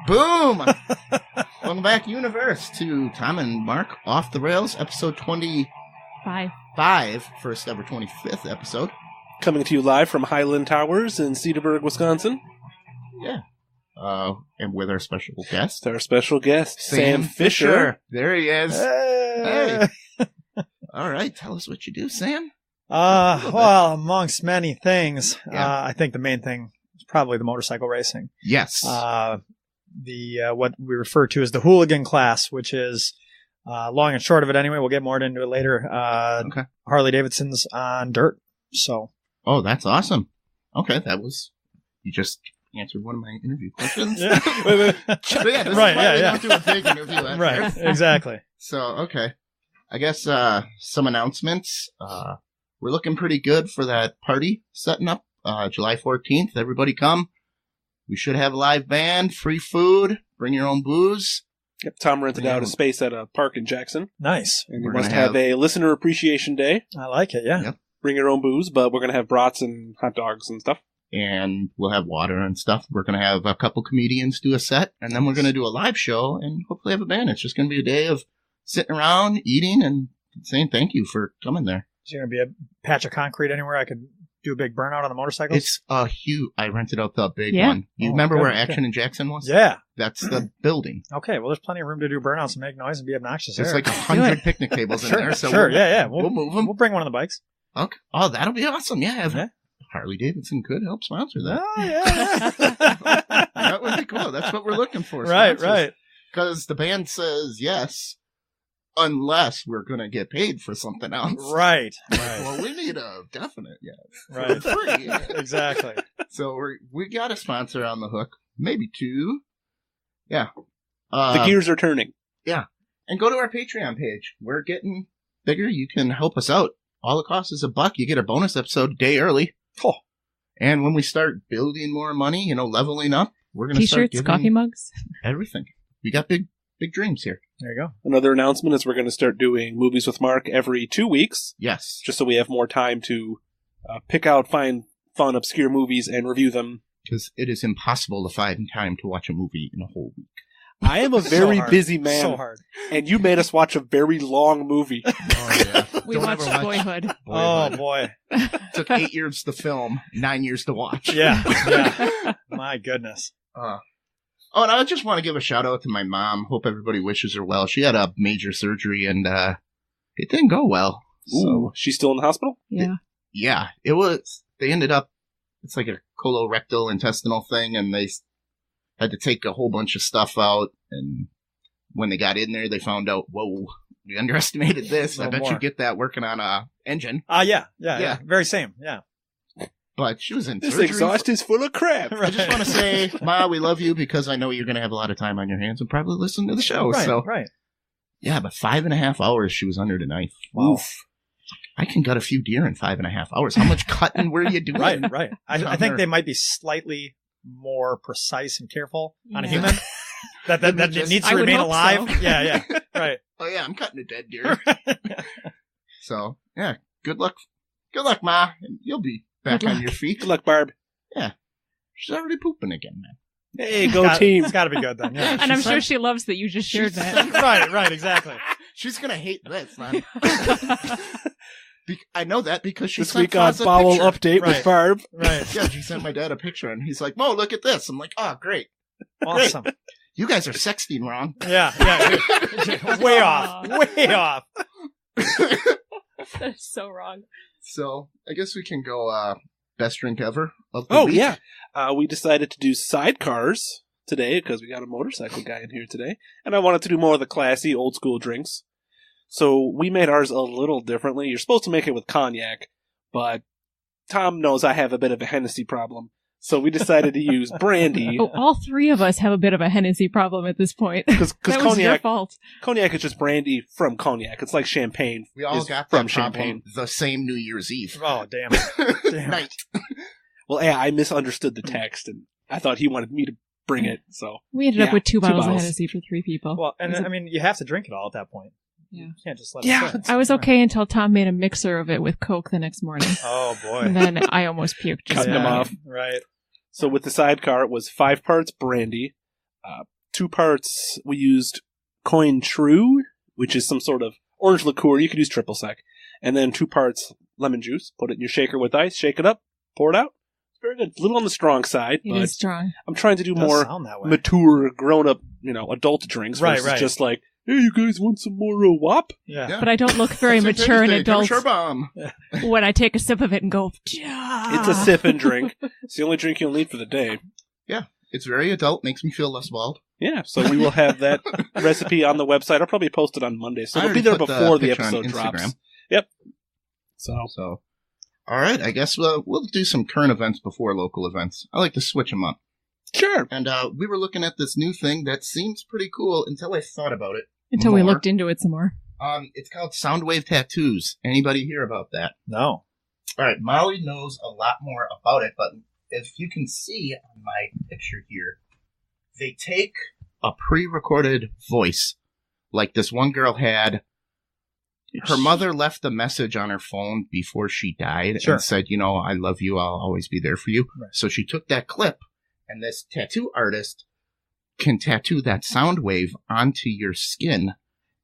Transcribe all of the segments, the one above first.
Boom! Welcome back, universe, to Tom and Mark Off the Rails, episode 25, first ever 25th episode. Coming to you live from Highland Towers in Cedarburg, Wisconsin. Yeah. And with our special guest. Our special guest, Sam Fischer. There he is. Hey. All right, tell us what you do, Sam. Well, amongst many things, Yeah. I think the main thing is probably the motorcycle racing. Yes. What we refer to as the Hooligan class, which is long and short of it anyway. We'll get more into it later. Okay. Harley Davidson's on dirt. So. Oh, that's awesome. Okay, you just answered one of my interview questions. Yeah. But yeah, this Right, is why we yeah. don't do a big interview after. Right. Exactly. So, okay. I guess some announcements. We're looking pretty good for that party setting up July 14th. Everybody come. We should have a live band, free food, bring your own booze. Yep, Tom rented out a space at a park in Jackson. Nice. And We're we must gonna have a listener appreciation day. I like it. Yeah. Yep. Bring your own booze, but we're going to have brats and hot dogs and stuff. And we'll have water and stuff. We're going to have a couple comedians do a set, and then we're going to do a live show and hopefully have a band. It's just going to be a day of sitting around, eating, and saying thank you for coming there. Is there going to be a patch of concrete anywhere I could do a big burnout on the motorcycles? It's a huge. I rented out the big Yeah. one. You Oh, remember good, where okay. Action in Jackson was? Yeah. That's the building. Okay. Well, there's plenty of room to do burnouts and make noise and be obnoxious. There's there. like 100 picnic tables in there. So sure. we'll, Yeah. we'll move them. We'll bring one of the bikes. Okay. Oh, that'll be awesome. Yeah. Yeah. Harley Davidson could help sponsor that. Oh, yeah. That would be cool. That's what we're looking for. Right. Because the band says yes, unless we're going to get paid for something else. Right. Well, we need a definite yes. Right. For free. Exactly. So we got a sponsor on the hook. Maybe two. Yeah. The gears are turning. And go to our Patreon page. We're getting bigger. You can help us out. All it costs is $1. You get a bonus episode a day early. Oh. And when we start building more money, leveling up, we're going to start T-shirts, giving coffee mugs. everything. We got big dreams here. There you go. Another announcement is we're going to start doing Movies with Mark every 2 weeks, Yes. just so we have more time to find fun, obscure movies and review them. Because it is impossible to find time to watch a movie in a whole week. I am a So very hard. busy man, So hard. and you made us watch a very long movie. Oh, yeah. We Don't watched ever watch Boyhood. Oh, boy. It took 8 years to film, 9 years to watch. Yeah. My goodness. Oh, and I just want to give a shout out to my mom. Hope everybody wishes her well. She had a major surgery, and it didn't go well. Ooh, So, she's still in the hospital? Yeah. yeah, they ended up, it's like a colorectal intestinal thing, and they had to take a whole bunch of stuff out, and when they got in there, they found out, whoa, we underestimated this. No I bet more. you get that working on a engine. Yeah. Yeah. Very same. Yeah. But she was in This surgery. exhaust is full of crap. I just want to say, Ma, we love you because I know you're going to have a lot of time on your hands and probably listen to the show. Right. So, Right. yeah, but 5.5 hours she was under the knife. Wow. Oof. I can gut a few deer in 5.5 hours. How much cutting were you doing? Right. I think they might be slightly more precise and careful on a Yeah. human. That Just- needs I to would remain hope alive. so. Yeah. Right. Oh, yeah, I'm cutting a dead deer. So, yeah, good luck. Good luck, Ma. And you'll be back Good on luck. your feet. Good luck, Barb. She's already pooping again, man. Hey, go team. It's got to be good then. Yeah. And I'm She's sure like- she loves that you just shared She's that. Right. Exactly. She's going to hate this, man. I know that because she This sent week on Foz a Bowel picture. Update with Right. Barb. Right. Yeah, she sent my dad a picture, and he's like, Mo, look at this. I'm like, oh, great. Awesome. You guys are sexting wrong. Yeah. Way off. That's so wrong. So I guess we can go best drink ever of the week. Yeah. We decided to do sidecars today because we got a motorcycle guy in here today. And I wanted to do more of the classy, old school drinks. So we made ours a little differently. You're supposed to make it with cognac, but Tom knows I have a bit of a Hennessy problem. So we decided to use brandy. Oh, all three of us have a bit of a Hennessy problem at this point. Because That was your cognac, fault. cognac is just brandy from cognac. It's like champagne. We all is got from that champagne. problem the same New Year's Eve Oh, damn it. Damn. night. Well, yeah, I misunderstood the text, and I thought he wanted me to bring it. So We ended up Yeah, with two bottles of bottles. Hennessy for three people. Well, and I mean, you have to drink it all at that point. Yeah. You can't just let Yeah. it sit. I was okay until Tom made a mixer of it with Coke the next morning. Oh, boy. And then I almost puked. just Cutting them now. off. Right. with the sidecar, it was 5 parts brandy, 2 parts. We used Coin True, which is some sort of orange liqueur. You could use triple sec. And then 2 parts lemon juice. Put it in your shaker with ice. Shake it up. Pour it out. It's very good. It's a little on the strong side. It but is strong. I'm trying to do Does more sound that way. mature, grown-up, adult drinks. Right, versus right. just like, hey, you guys want some more WAP? Yeah. But I don't look very St. mature and Patrick's Day, adult Premature bomb. when I take a sip of it and go, It's a sip and drink. It's the only drink you'll need for the day. It's very adult. Makes me feel less bald. Yeah, so we will have that recipe on the website. I'll probably post it on Monday, so I it'll be already there put the before the picture on episode drops. Instagram. Yep. So So, all right. I guess we'll do some current events before local events. I like to switch them up. sure. And we were looking at this new thing that seems pretty cool until I thought about it. until we more. looked into it some more. It's called Soundwave tattoos. Anybody hear about that? No. All right, Molly knows a lot more about it, but if you can see on my picture here, they take a pre-recorded voice, like this one girl had. Her mother left a message on her phone before she died Sure. and said, I love you, I'll always be there for you. Right. So she took that clip, and this tattoo artist can tattoo that sound wave onto your skin,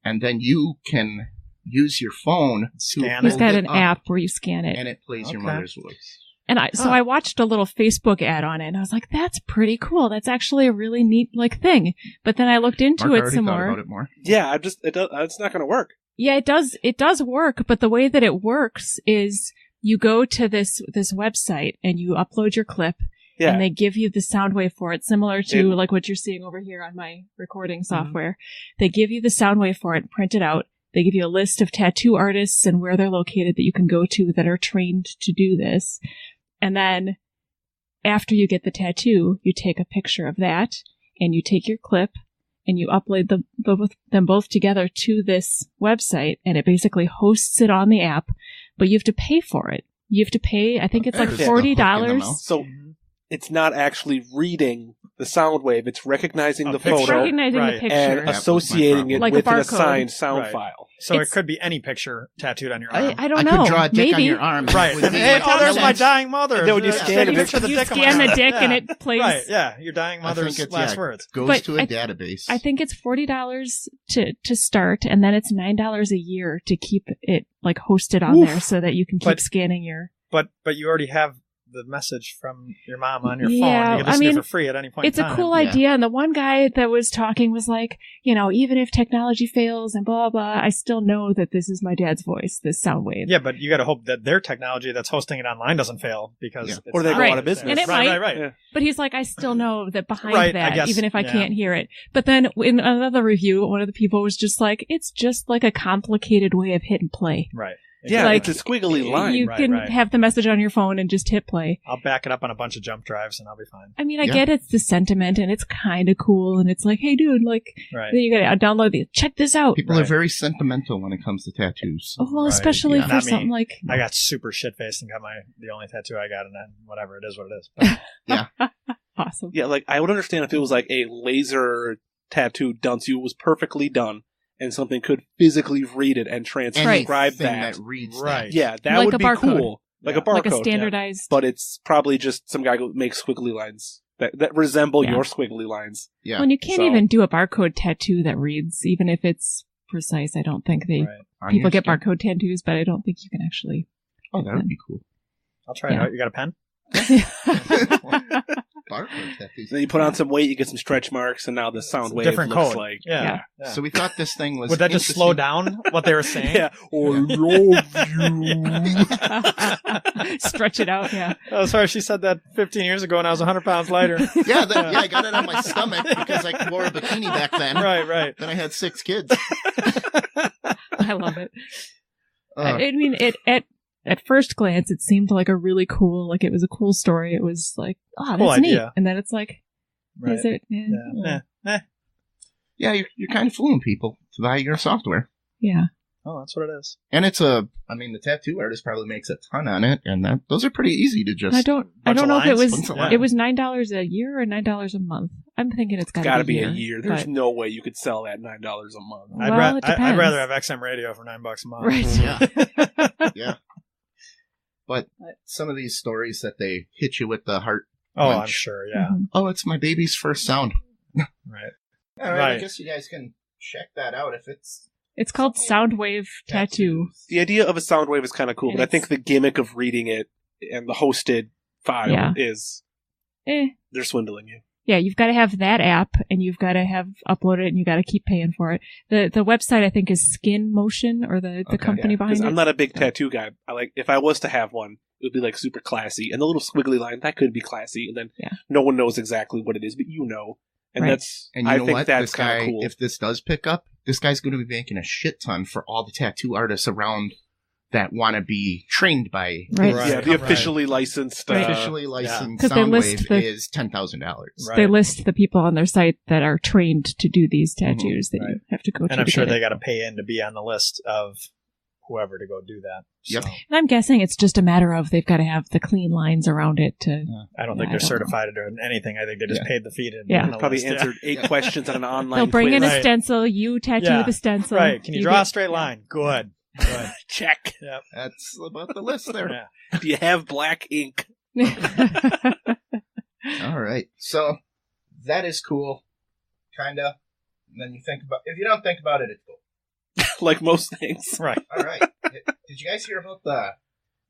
and then you can use your phone to Scan He's hold got it an up, app where you scan it. and it plays your Okay. mother's voice. And I watched a little Facebook ad on it, and I was like, "That's pretty cool. That's actually a really neat thing." But then I looked into Mark it already some thought more. about it more. Yeah, it's not going to work. Yeah, it does. It does work, but the way that it works is you go to this website and you upload your clip, Yeah. and they give you the sound wave for it, similar to It- like what you're seeing over here on my recording software. They give you the sound wave for it, print it out. They give you a list of tattoo artists and where they're located that you can go to that are trained to do this. And then after you get the tattoo, you take a picture of that and you take your clip and you upload them both together to this website, and it basically hosts it on the app, but you have to pay for it. You have to pay, I think it's like There's the hook in the $40. mouth. So it's not actually reading the sound wave. It's recognizing A the picture. It's photo recognizing Right. the picture. and That was my associating it problem. Like a with an barcode. assigned sound Right. file. So It's- it could be any picture tattooed on your arm. I don't I know. could draw a dick Maybe. on your arm. Right. With And, me, hey, like, oh, there's my sense. dying mother. And then when you Yeah, scan thank it, you for the you dick on my scan the arm. dick and Yeah. it plays. Right, yeah. Your dying I think mother's it's, last words. goes But to a I- database. I think it's $40 to start, and then it's $9 a year to keep it like hosted on Oof. there so that you can keep But- scanning your. But you already have the message from your mom on your phone. Yeah, You can listen I to mean, it for free at any point It's in a time. cool Yeah. idea, and the one guy that was talking was like, even if technology fails and blah blah, I still know that this is my dad's voice, this sound wave. Yeah, but you got to hope that their technology that's hosting it online doesn't fail because Yeah. it's Or they not go Right. out of business. And it right, might. right. Yeah. But he's like, I still know that behind Right, I that, guess, even if I yeah. can't hear it. But then in another review, one of the people was just like, it's just like a complicated way of hit and play. Right. Yeah, Like, it's a squiggly line. You right, can right. have the message on your phone and just hit play. I'll back it up on a bunch of jump drives and I'll be fine. I mean, I Yeah. get it's the sentiment and it's kind of cool and it's like, hey, dude, like, Right. then you gotta download the, check this out. People are Right. very sentimental when it comes to tattoos. Oh, well, Right, especially yeah. for Not me. something like, I got super shit faced and got the only tattoo I got, and then whatever it is, what it is. But awesome. Yeah, like I would understand if it was like a laser tattoo done to you, it was perfectly done, and something could physically read it and transcribe Anything that. reads Right. Yeah, that Like would a be barcode. cool. Like Yeah. a barcode. Like a yeah. standardized. But it's probably just some guy who makes squiggly lines that resemble Yeah. your squiggly lines. Yeah. Well, and you can't So- even do a barcode tattoo that reads, even if it's precise. I don't think right. On people your get skin. barcode tattoos, but I don't think you can actually. Oh, that would be cool. I'll try it Yeah. out. You got a pen? Barcode tattoos. Then you put on some weight, you get some stretch marks, and now the sound wave Different looks code. like Yeah. Yeah. So we thought this thing was. Would that just slow interesting. down what they were saying? yeah. Or love you. Stretch it out, yeah. Oh, sorry. She said that 15 years ago when I was 100 pounds lighter. Yeah, I got it on my stomach because I wore a bikini back then. right. Then I had 6 kids. I love it. Uh, I mean, at first glance, it seemed like a really cool, like it was a cool story. It was like, oh, that's Cool neat. idea. And then it's like, Right. is it? Yeah. yeah, you're kind of fooling people to buy your software. Yeah. Oh, that's what it is. And it's the tattoo artist probably makes a ton on it, and those are pretty easy to just. I don't bunch of know if it lines, was, bunch of lines. it was $9 a year or $9 a month. I'm thinking it's Gotta gotta be a a year. year. There's but- no way you could sell that $9 a month. Well, I'd it depends. rather have XM radio for $9 a month. Right. Yeah. Yeah. But some of these stories that they hit you with the heart. Oh, I'm Lunch. sure. Yeah. Mhm. Oh, it's my baby's first sound. Right. All right, I Right. guess you guys can check that out if it's It's called Soundwave Tattoo. The idea of a Soundwave is kind of cool, And but I it's- think the gimmick of reading it and the hosted file Yeah. is Eh. they're swindling you. Yeah, you've got to have that app, and you've got to have uploaded it, and you got to keep paying for it. The website, I think, is Skin Motion, or the Okay. company Yeah, behind 'cause it. I'm not a big tattoo guy. I like if I was to have one, it would be like super classy, and the little squiggly line that could be classy, and then Yeah. no one knows exactly what it is, but you know, and Right. that's And you I know think what? that's This kind guy, of cool. if this does pick up, this guy's going to be making a shit ton for all the tattoo artists around that want to be trained by Right. his Right. yeah, the officially licensed. Right. officially licensed 'Cause they list Soundwave the- is $10,000. Right. They list the people on their site that are trained to do these tattoos that Right. you have to go to. And I'm to sure get they it. got to pay in to be on the list of whoever to go do that. Yep. So, And I'm guessing it's just a matter of they've got to have the clean lines around it to. I don't Yeah, think I they're don't certified or anything. I think they just Yeah. paid the fee to be Yeah. on the Probably list. answered 8 Yeah. questions on an online They'll bring in quiz. a Right. stencil. You tattoo Yeah. with a stencil. Right. Can you draw get- a straight line? Good. Good. Check. Yep. That's about the list there. Yeah. Do you have black ink? All right. So that is cool. Kind of. And then you think about, if you don't think about it, it's cool. Like most things. Right. All right. Did you guys hear about the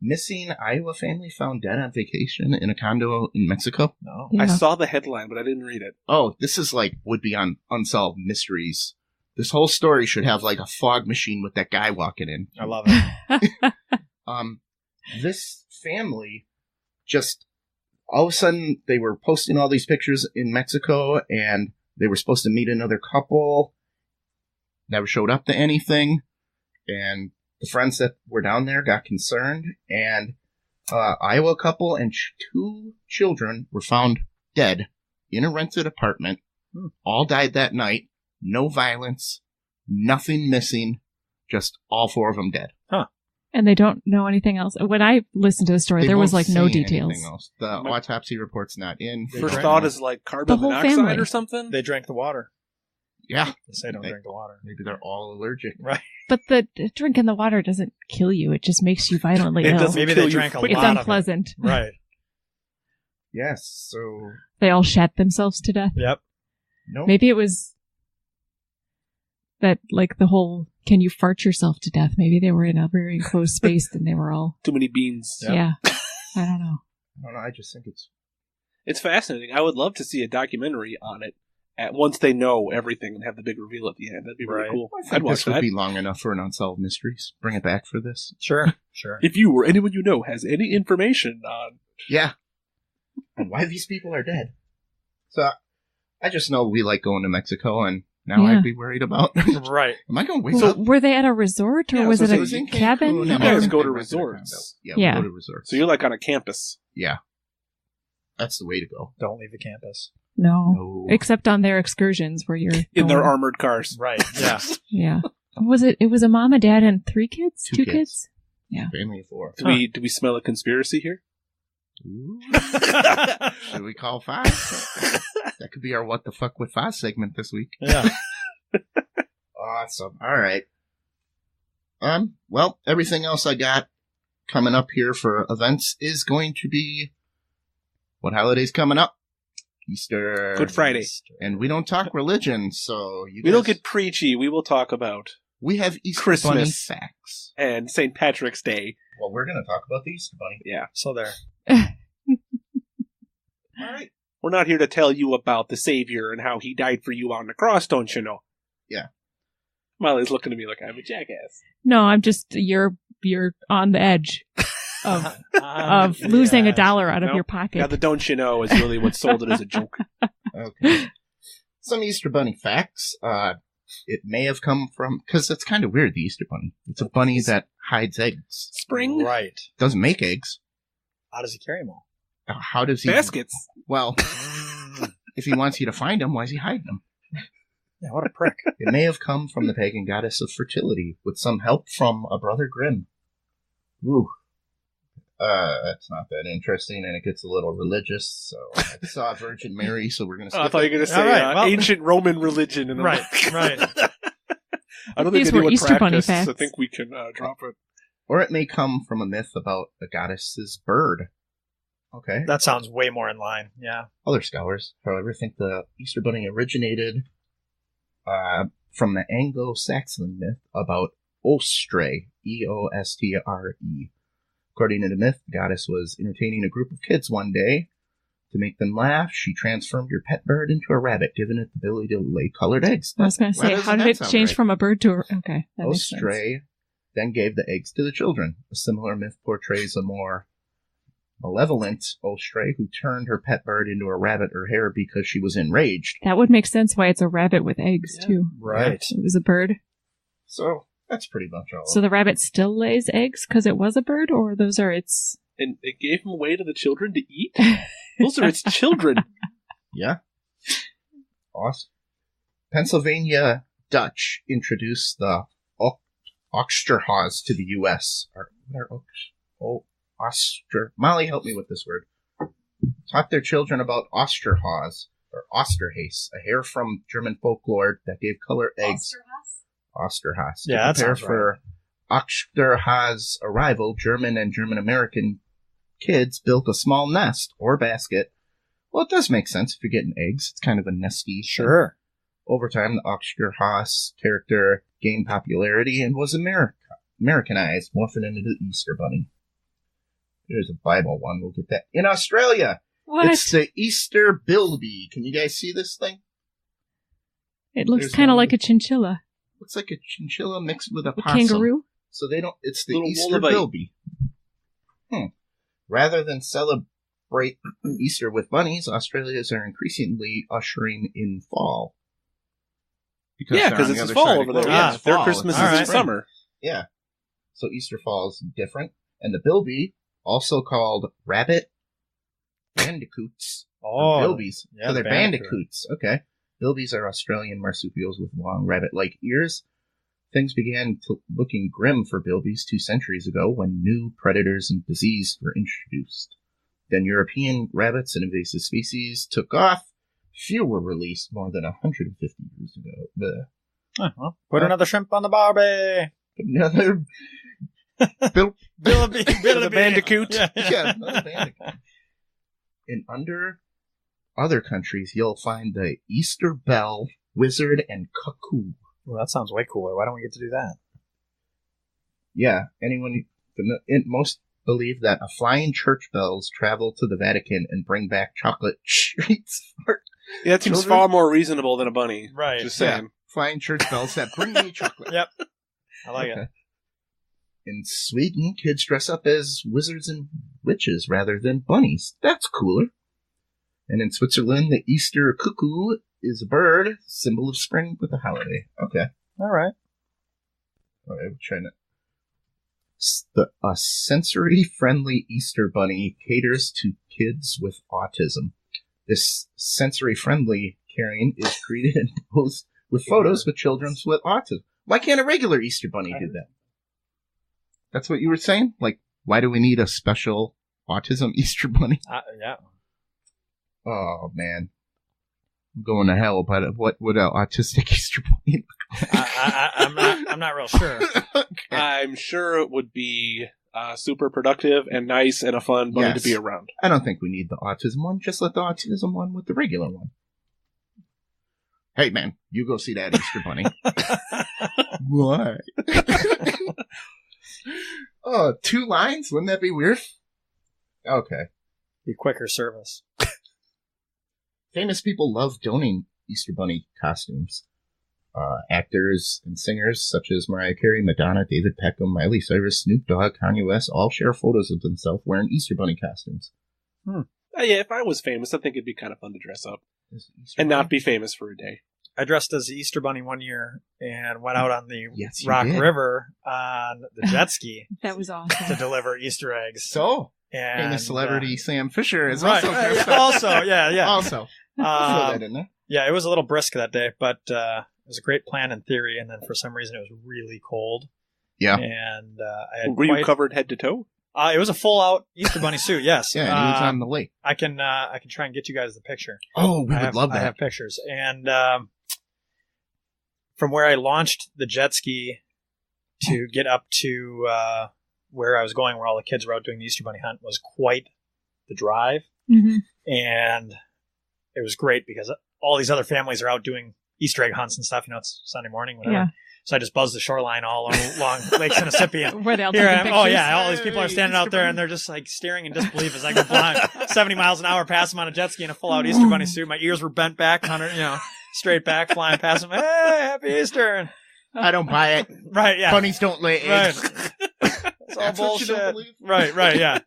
missing Iowa family found dead on vacation in a condo in Mexico? No. Yeah. I saw the headline, but I didn't read it. Oh, this is like would be on Unsolved Mysteries. This whole story should have like a fog machine with that guy walking in. I love it. This family just all of a sudden they were posting all these pictures in Mexico and they were supposed to meet another couple. Never showed up to anything. And the friends that were down there got concerned and Iowa couple and 2 children were found dead in a rented apartment. All died that night. No violence. Nothing missing. Just all 4 of them dead. And they don't know anything else. When I listened to the story, They there was won't like no say details. anything else. The autopsy report's not in. They First drank- thought is like carbon The whole monoxide family. or something. They drank the water. Yeah. They say don't They- drink the water. Maybe they're all allergic. Right. But the drinking the water doesn't kill you. It just makes you violently It ill. doesn't Maybe kill they you drank a quick. It's lot unpleasant. of it. Right. Yes. So They all shat themselves to death. Yep. no. Maybe it was that, like, the whole can you fart yourself to death? Maybe they were in a very enclosed space and they were all, Too many beans. Yep. yeah. I don't know. I don't know. I just think it's It's fascinating. I would love to see a documentary on it once they know everything and have the big reveal at the end. That'd be really Right. cool. I I'd think watch this would that. be long enough for an Unsolved Mysteries. Bring it back for this. Sure. Sure. If you or anyone you know has any information on Yeah. And why these people are dead. So I just know we like going to Mexico, and now Yeah. I'd be worried about. Right. Am I going to wake So up? were they at a resort or Yeah, was so it it a was in cabin? Cancun, You and guys I go to rented a condo. resorts. Yeah, Yeah. we go to resorts. so you're like on a campus. Yeah. That's the way to go. Don't leave the campus. No. No. Except on their excursions where you're In their going- armored cars. Right. Yeah. Yeah. Was it? It was a mom, a dad, and 3 kids. 2 2 kids. kids. Yeah. Family of 4. Do we smell a conspiracy here? Ooh. Should we call 5? That could be our What the Fuck with 5 segment this week. Yeah. Awesome. All right. Well, everything else I got coming up here for events is going to be what holiday's coming up? Easter. Good Friday. And we don't talk religion, so you We don't guys- get preachy. We will talk about we have Easter Christmas. Bunny facts. and St. Patrick's Day. Well, we're going to talk about the Easter Bunny. Yeah. So there. All right. We're not here to tell you about the Savior and how he died for you on the cross, don't you know? Yeah. Miley's looking at me like I'm a jackass. No, I'm just you're on the edge of losing $1 out of No. your pocket. Now, the don't you know is really what sold it as a joke. Okay. Some Easter Bunny facts. It may have come from, because it's kind of weird, the Easter Bunny. It's a bunny that hides eggs. Spring Right. Doesn't make eggs. How does he carry them all? How does he? baskets. Well, if he wants you to find them, why is he hiding them? Yeah, what a prick. It may have come from the pagan goddess of fertility, with some help from a brother Grimm. Ooh. That's not that interesting, and it gets a little religious, so I saw Virgin Mary, so we're going to Oh, I skip thought you it. were going to say All right, well- ancient Roman religion. And I'm Right, like- right. I don't These think were anyone Easter Bunny practiced, facts. so I think we can drop it. Or it may come from a myth about the goddess's bird. Okay. That sounds way more in line. Yeah. Other scholars, however, think the Easter Bunny originated from the Anglo-Saxon myth about Ostre, E-O-S-T-R-E. According to the myth, the goddess was entertaining a group of kids one day. To make them laugh, she transformed your pet bird into a rabbit, giving it the ability to lay colored eggs. I was going to say, how did it change from a bird to a... Okay, that makes sense. Ostre then gave the eggs to the children. A similar myth portrays a more malevolent Ostre who turned her pet bird into a rabbit or hare because she was enraged. That would make sense why it's a rabbit with eggs, too. Right. It was a bird. So that's pretty much all. So the rabbit still lays eggs because it was a bird, or those are its... And it gave them away to the children to eat? Those are its children. Yeah. Awesome. Pennsylvania Dutch introduced the Osterhaus to the U.S. Molly, help me with this word. Taught their children about Osterhaus, or Osterhase, a hare from German folklore that gave color eggs. Osterhaus. Yeah, that sounds for Osterhaus' arrival, German and German-American kids built a small nest or basket. Well, it does make sense if you're getting eggs. It's kind of a nesty. Sure. Over time, the Osterhaus character gained popularity and was Americanized, morphing into the Easter Bunny. There's a Bible one. We'll get that. In Australia, What? it's the Easter Bilby. Can you guys see this thing? It looks There's kind of one like a chinchilla. Looks like a chinchilla mixed with a A possum. kangaroo? So they don't. It's the Little Easter Wolfite. Bilby. Rather than celebrate Easter with bunnies, Australians are increasingly ushering in fall. Yeah, they're because on it's the other fall side over of there. the Yeah, it's their fall. Christmas It's is in spring. summer. Yeah. So Easter fall is different. And the bilby, also called rabbit bandicoots. Oh, Bilbies. yeah, So they're the bandicoot. bandicoots. Okay. Bilbies are Australian marsupials with long rabbit-like ears. Things began looking grim for bilbies 2 centuries ago when new predators and disease were introduced. Then European rabbits and invasive species took off. Few were released more than 150 years ago. well, put another shrimp on the barbie. Another Billy The bandicoot. Yeah. yeah, another bandicoot. In other countries, you'll find the Easter bell, wizard, and cuckoo. Well, that sounds way cooler. Why don't we get to do that? Yeah, most believe that a flying church bells travel to the Vatican and bring back chocolate treats for Yeah, that seems children. far more reasonable than a bunny. Right. Just saying. Flying church bells that bring me chocolate. Yep. I like Okay. it. In Sweden, kids dress up as wizards and witches rather than bunnies. That's cooler. And in Switzerland, the Easter cuckoo is a bird, symbol of spring with a holiday. Okay. All right. All right, we're trying to... A sensory-friendly Easter bunny caters to kids with autism. This sensory-friendly carrying is greeted and posed with photos with children with autism. Why can't a regular Easter bunny do that? That's what you were saying? Like, why do we need a special autism Easter bunny? Yeah. Oh, man. I'm going to hell, but what would an autistic Easter bunny look like? I'm not real sure. Okay. I'm sure it would be super productive and nice and a fun bunny Yes. to be around. I don't think we need the autism one. Just let the autism one with the regular one. Hey, man, you go see that Easter bunny. Why? Oh, 2 lines? Wouldn't that be weird? Okay. Be quicker service. Famous people love donating Easter bunny costumes. Actors and singers such as Mariah Carey, Madonna, David Beckham, Miley Cyrus, Snoop Dogg, Kanye West all share photos of themselves wearing Easter bunny costumes. Yeah, if I was famous, I think it'd be kind of fun to dress up Is it Easter and bunny? not be famous for a day. I dressed as the Easter Bunny one year and went out on the Yes, you Rock did. River on the jet ski That was to awesome. deliver Easter eggs. So, And, famous celebrity Sam Fisher is right. also dressed up. Also, yeah. Also. Throw that Um, in there. yeah, it was a little brisk that day, but it was a great plan in theory. And then for some reason, it was really cold. Yeah. And I had Were you covered head to toe? it was a full out Easter Bunny suit. Yes. Yeah, and he was on the lake. I can try and get you guys the picture. Oh, we I would have, love I that. have pictures. And from where I launched the jet ski to get up to where I was going, where all the kids were out doing the Easter Bunny hunt, was quite the drive. hmm And it was great because all these other families are out doing Easter egg hunts and stuff. It's Sunday morning, whatever. Yeah. So I just buzzed the shoreline all along Lake Mississippi. And Where they all here take I the am. pictures. Oh, yeah. All these people are standing out there, and they're just like staring in disbelief as I go flying 70 miles an hour past them on a jet ski in a full-out Easter bunny suit. My ears were bent back, 100, straight back, flying past them. Hey, happy Easter. I don't buy it. Right, yeah. Bunnies don't lay eggs. Right. It's all That's what you don't bullshit. believe? Right, yeah.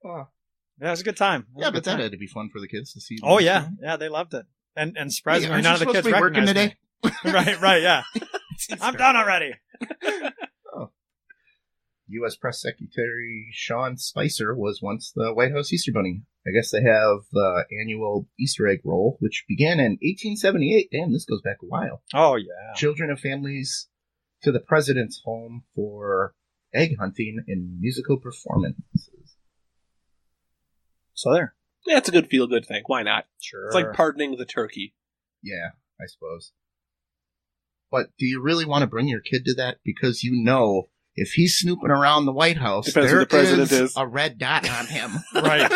Oh. Yeah, it was a good time. Yeah, but that had to be fun for the kids to see. Oh, yeah. Yeah, they loved it. And surprisingly, Hey, none aren't of you the kids supposed to be working recognized today? me. Right, yeah. I'm done already. U.S. Press Secretary Sean Spicer was once the White House Easter Bunny. I guess they have the annual Easter egg roll, which began in 1878. Damn, this goes back a while. Oh, yeah. Children and families to the president's home for egg hunting and musical performances. So there. Yeah, it's a good feel-good thing. Why not? Sure. It's like pardoning the turkey. Yeah, I suppose. But do you really want to bring your kid to that? Because if he's snooping around the White House, Depends who there the president is. a red dot on him. Right.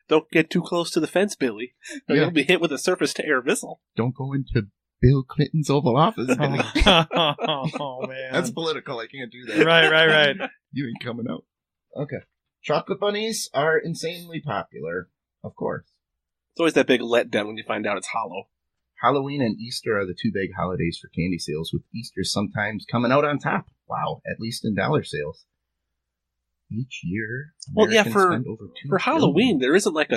Don't get too close to the fence, Billy. Or Yeah. you'll be hit with a surface-to-air missile. Don't go into Bill Clinton's Oval Office. Billy. Oh, man. That's political. I can't do that. Right. You ain't coming out. Okay. Chocolate bunnies are insanely popular, of course. It's always that big letdown when you find out it's hollow. Halloween and Easter are the two big holidays for candy sales, with Easter sometimes coming out on top. Wow, at least in dollar sales. Each year, Americans spend over $2 for Halloween, billion. there isn't like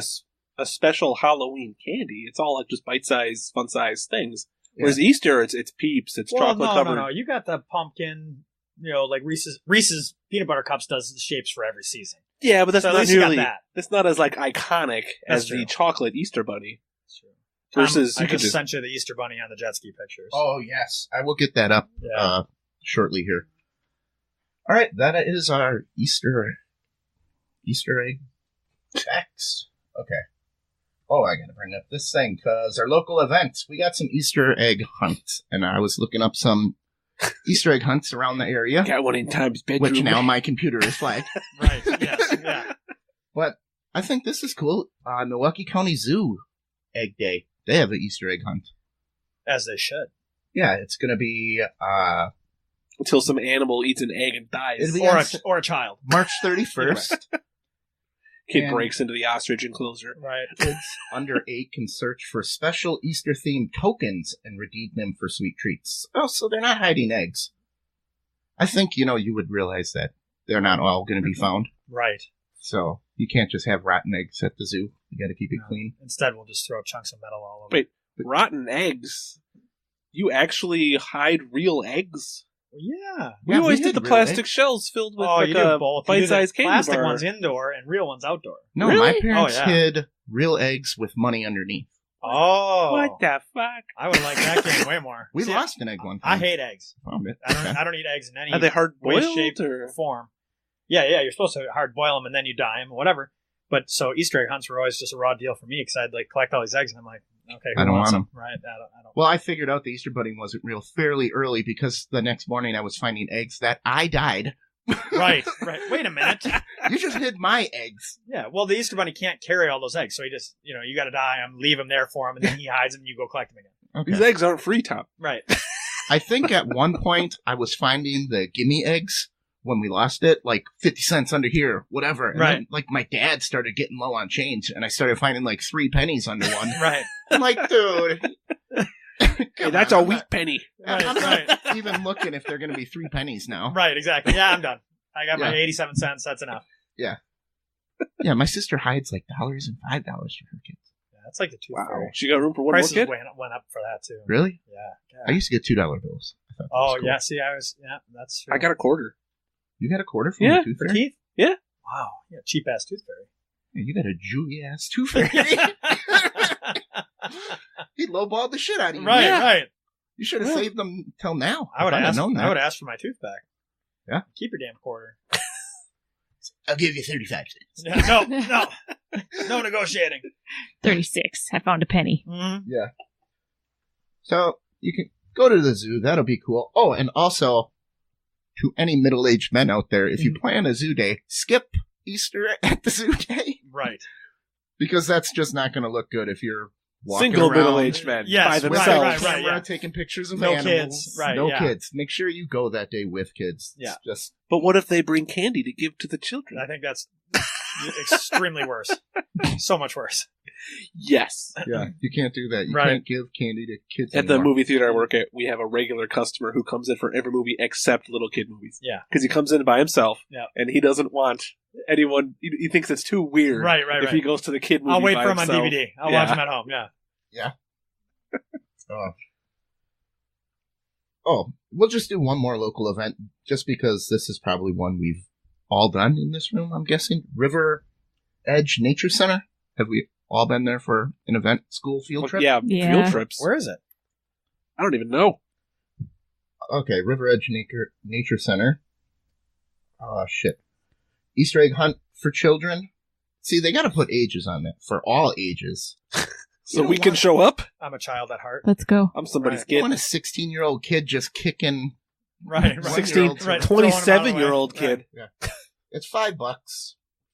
a special Halloween candy. It's all like just bite-sized, fun-sized things. Yeah. Whereas Easter, it's Peeps, it's chocolate covered. No. You got the pumpkin, like Reese's Peanut Butter Cups does the shapes for every season. Yeah, but that's So at not least you got nearly. that. That's not as like iconic That's as true. the chocolate Easter bunny. That's true. Versus, I you could just just sent you the Easter Bunny on the jet ski pictures. Oh, yes. I will get that up Yeah. shortly here. All right, that is our Easter egg facts. Okay. Oh, I got to bring up this thing, because our local event, we got some Easter egg hunts, and I was looking up some Easter egg hunts around the area, got one in Tom's bedroom. which now my computer is flagged. Right, yes, yeah. But I think this is cool. Milwaukee County Zoo Egg Day. They have an Easter egg hunt. As they should. Yeah, it's going to be Until some animal eats an egg and dies. It'll be Or a child. March 31st. Kid and- breaks into the ostrich enclosure. Right. Kids under 8 can search for special Easter-themed tokens and redeem them for sweet treats. Oh, so they're not hiding eggs. I think, you would realize that they're not all going to be found. Right. So you can't just have rotten eggs at the zoo. You got to keep it clean. Instead, we'll just throw chunks of metal all over. Wait, rotten eggs? You actually hide real eggs? Well, yeah. We Yeah, always we did the did real plastic eggs. shells filled with Oh, like you do a both. You do the bite-sized candy plastic bar. ones indoor and real ones outdoor. No, Really? my parents Oh, yeah. hid real eggs with money underneath. Oh. What the fuck? I would like that game way more. We See, lost an egg one I time. hate eggs. Found it. I don't eat eggs in any Are they hard way, boiled shape, or? or form. Yeah, you're supposed to hard boil them and then you dye them, whatever. But so Easter egg hunts were always just a raw deal for me because I'd like collect all these eggs and I'm like, okay, who I don't wants want them? Right, I don't. Well, I figured out the Easter Bunny wasn't real fairly early because the next morning I was finding eggs that I died. Right. Wait a minute. You just hid my eggs. Yeah, well, the Easter Bunny can't carry all those eggs, so he just, you got to dye them, leave them there for him, and then he hides them and you go collect them again. Okay. These eggs aren't free, Tom. Right. I think at one point I was finding the gimme eggs when we lost it, like 50 cents under here, whatever. And Right. then, like, my dad started getting low on change, and I started finding, like, 3 pennies under one. Right. I'm like, dude. Hey, that's a wheat penny. Right, I'm right. not even looking if they're going to be 3 pennies now. Right, exactly. Yeah, I'm done. I got my Yeah. 87 cents. That's enough. Yeah, my sister hides, like, dollars and $5 for her kids. Yeah, that's like the tooth Wow. fairy. She got room for one Prices more kid? went up for that, too. Really? Yeah. I used to get $2 bills. I thought that was Oh, cool. yeah. See, that's true. I got a quarter. You got a quarter from Yeah, the tooth For fairy? teeth? Yeah. Wow. Yeah, cheap-ass tooth fairy. Yeah, you got a Jewy-ass tooth fairy. He lowballed the shit out of you. Right, Yeah. right. You should have Yeah. saved them till now. I would If I'd ask. known that. I would ask for my tooth back. Yeah? Keep your damn quarter. I'll give you 35 cents. Yeah, no negotiating. 36. I found a penny. Mm-hmm. Yeah. So you can go to the zoo. That'll be cool. Oh, and also to any middle-aged men out there, if you plan a zoo day, skip Easter at the zoo day Right. because that's just not going to look good if you're walking Single around middle-aged men Yes, by right, themselves. right, right. camera, yeah. taking pictures of No animals. kids, right, No yeah. kids. Make sure you go that day with kids. Yeah. It's just But what if they bring candy to give to the children? I think that's extremely worse. So much worse. Yes. yeah, you can't do that. You Right. can't give candy to kids At the anymore. movie theater I work at, we have a regular customer who comes in for every movie except little kid movies. Yeah. Because he comes in by himself, Yeah. and he doesn't want anyone. He thinks it's too weird. Right, If he goes to the kid movie, I'll wait by for him on himself. DVD. I'll Yeah. watch him at home. Yeah. Oh, we'll just do one more local event, just because this is probably one we've all done in this room, I'm guessing. River Edge Nature Center. Have we all been there for an event, school field trip? Yeah, Yeah. field trips. Where is it? I don't even know. Okay, River Edge Nature Center. Oh, shit. Easter egg hunt for children. See, they got to put ages on that, for all ages. So You know we can what? show up. I'm a child at heart. Let's go. I'm somebody's Right. I kid. want a 16-year-old kid just kicking. Right. 16, Right. 27-year-old kid. It's $5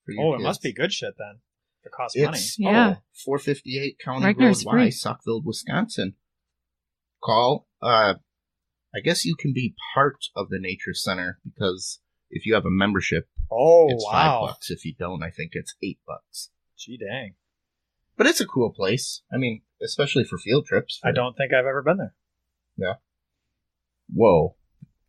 for your Oh, it kids. must be good shit then. It costs money. It's Yeah. 458 County Ragnar's Road free. Y, Saukville, Wisconsin. Call. I guess you can be part of the Nature Center because if you have a membership, Oh, it's wow. $5. If you don't, I think it's $8. Gee dang. But it's a cool place. I mean, especially for field trips. I don't think I've ever been there. Whoa.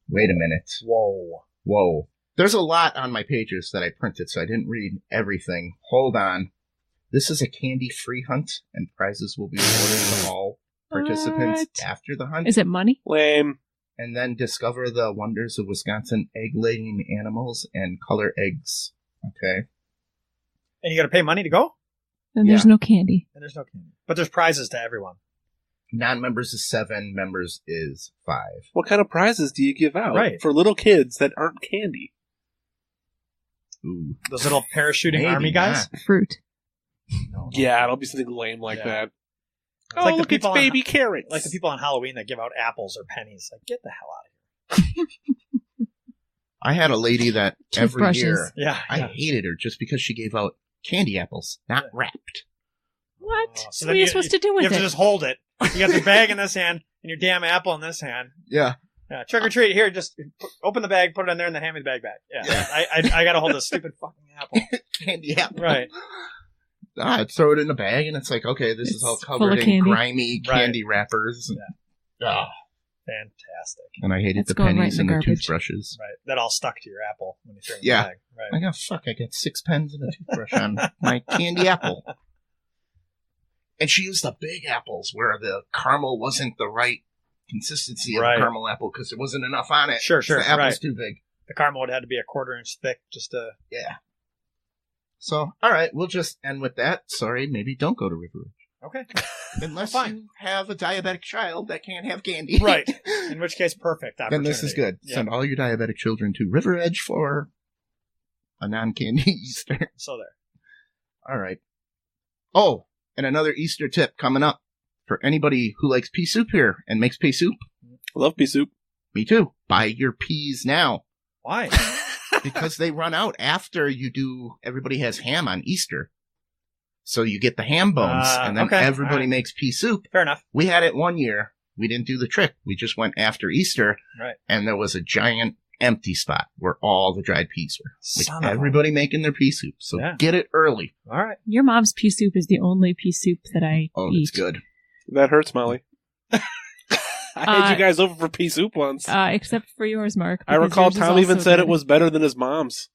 Wait a minute. Whoa. Whoa. There's a lot on my pages that I printed, so I didn't read everything. Hold on. This is a candy-free hunt, and prizes will be awarded to all participants What? after the hunt. Is it money? Lame. And then discover the wonders of Wisconsin egg-laying animals and color eggs. Okay. And you got to pay money to go? Then there's no candy. And there's no candy. But there's prizes to everyone. Non-members is 7, members is 5. What kind of prizes do you give out Right. for little kids that aren't candy? Ooh. Those little parachuting Maybe army guys. not. Fruit. No. Yeah, it'll be something lame like Yeah. that. It's Oh, like the look, it's people on- baby carrots. Like the people on Halloween that give out apples or pennies. Like, get the hell out of I had a lady that every Toothbrushes. year, here. Yeah. I yeah. hated her just because she gave out candy apples, not wrapped. What? Oh, so what then are you you- supposed to do You with have it? to just hold it. You got your bag in this hand and your damn apple in this hand. Yeah. Yeah, trick or treat. Here, just open the bag, put it in there, and then hand me the bag back. Yeah, Yeah. I got to hold this stupid fucking apple. Candy apple. Right. I'd throw it in a bag, and it's like, okay, this is It's all full covered of in candy. grimy Right. candy wrappers. Ah. Fantastic. And I hated It's the going right pennies in the and the garbage. toothbrushes. Right. That all stuck to your apple when you threw it in Yeah. the bag. I Right. got 6 pens and a toothbrush on my candy apple. And she used the big apples where the caramel wasn't the right consistency of Right. a caramel apple because there wasn't enough on it. Sure, So the apple's right. too big. The caramel would have to be a 1/4 inch thick just to. Yeah. So, all right, we'll just end with that. Sorry, maybe don't go to River Ridge. Okay. Unless Fine. you have a diabetic child that can't have candy. Right. In which case, perfect Then opportunity. this is good. Yeah. Send all your diabetic children to River Edge for a non-candy Easter. So there. All right. Oh, and another Easter tip coming up for anybody who likes pea soup here and makes pea soup. Love pea soup. Me too. Buy your peas now Why? because they run out after you do. Everybody has ham on Easter. So you get the ham bones and then okay. everybody All right. makes pea soup. Fair enough. We had it one year. We didn't do the trick. We just went after Easter. Right. And there was a giant empty spot where all the dried peas were. Son With of a- everybody making their pea soup. So Yeah. get it early. All right. Your mom's pea soup is the only pea soup that I Oh, eat. it's good. That hurts, Molly. I had you guys over for pea soup once. Except for yours, Mark. I because recall yours is Tom even also said good. it was better than his mom's.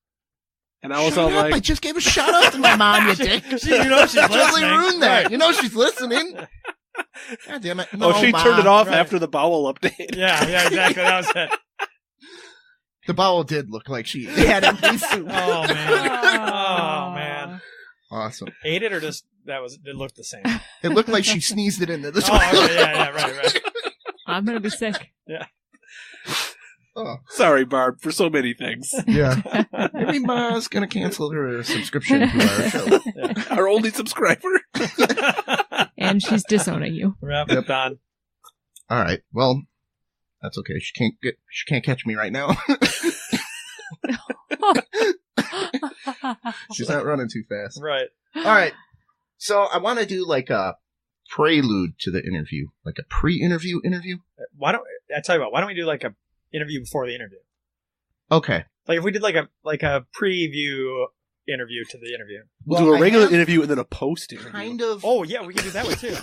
And I was Shut all up. I like, just gave a shout out to my mom, you dick. You know she's Totally listening. ruined that. Right. You know she's listening. God damn it. oh, No, she Ma. turned it off Right. after the bowel update. Yeah, exactly. That was it. The bowel did look like she had empty soup. Oh, man. Oh, man. Awesome. Ate it or just, it looked the same. It looked like she sneezed it into the Oh, okay, yeah, right. I'm gonna be sick. Oh, Sorry, Barb, for so many things. yeah. Maybe Ma's going to cancel her subscription to our show. Our only subscriber. And she's disowning you. Wrap Yep. it on. All right. Well, that's okay. She can't catch me right now. She's not running too fast. Right. All right. So I want to do like a prelude to the interview, like a pre-interview interview. Why don't I tell you what? Why don't we do like a interview before the interview? Okay. Like if we did like a preview interview to the interview. We'll do a regular interview and then a post interview. Kind of. Oh yeah, we can do that way too.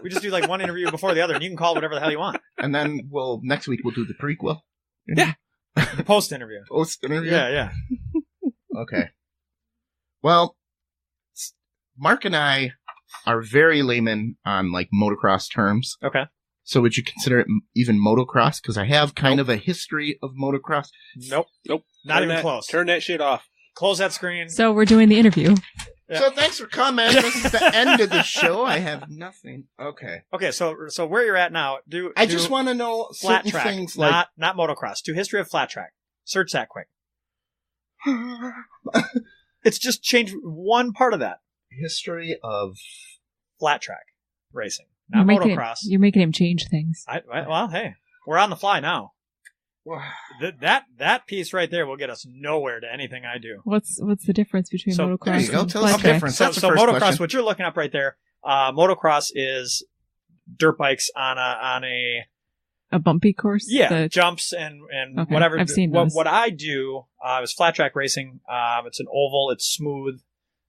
We just do like one interview before the other, and you can call it whatever the hell you want. And then next week we'll do the prequel. Yeah. The post interview. Post interview. Yeah. Okay. Well, Mark and I are very layman on like motocross terms. Okay. So would you consider it even motocross? Because I have kind of a history of motocross. Nope. Not even close. Turn that shit off. Close that screen. So we're doing the interview. Yeah. So thanks for coming. This is the end of the show. I have nothing. Okay. Okay, so where you're at now? I just want to know flat certain track, things like not motocross. Do history of flat track. Search that quick. It's just changed one part of that. history of Flat track racing, not motocross. You're making him change things. Well, hey, we're on the fly now. That piece right there will get us nowhere to anything I do. What's the difference between So, motocross there you go. and Tell us flat the track? difference. So That's the first motocross, question. what you're looking up right there, motocross is dirt bikes on A bumpy course? jumps and Okay, whatever. I've seen those. What I do is flat track racing. It's an oval. It's smooth.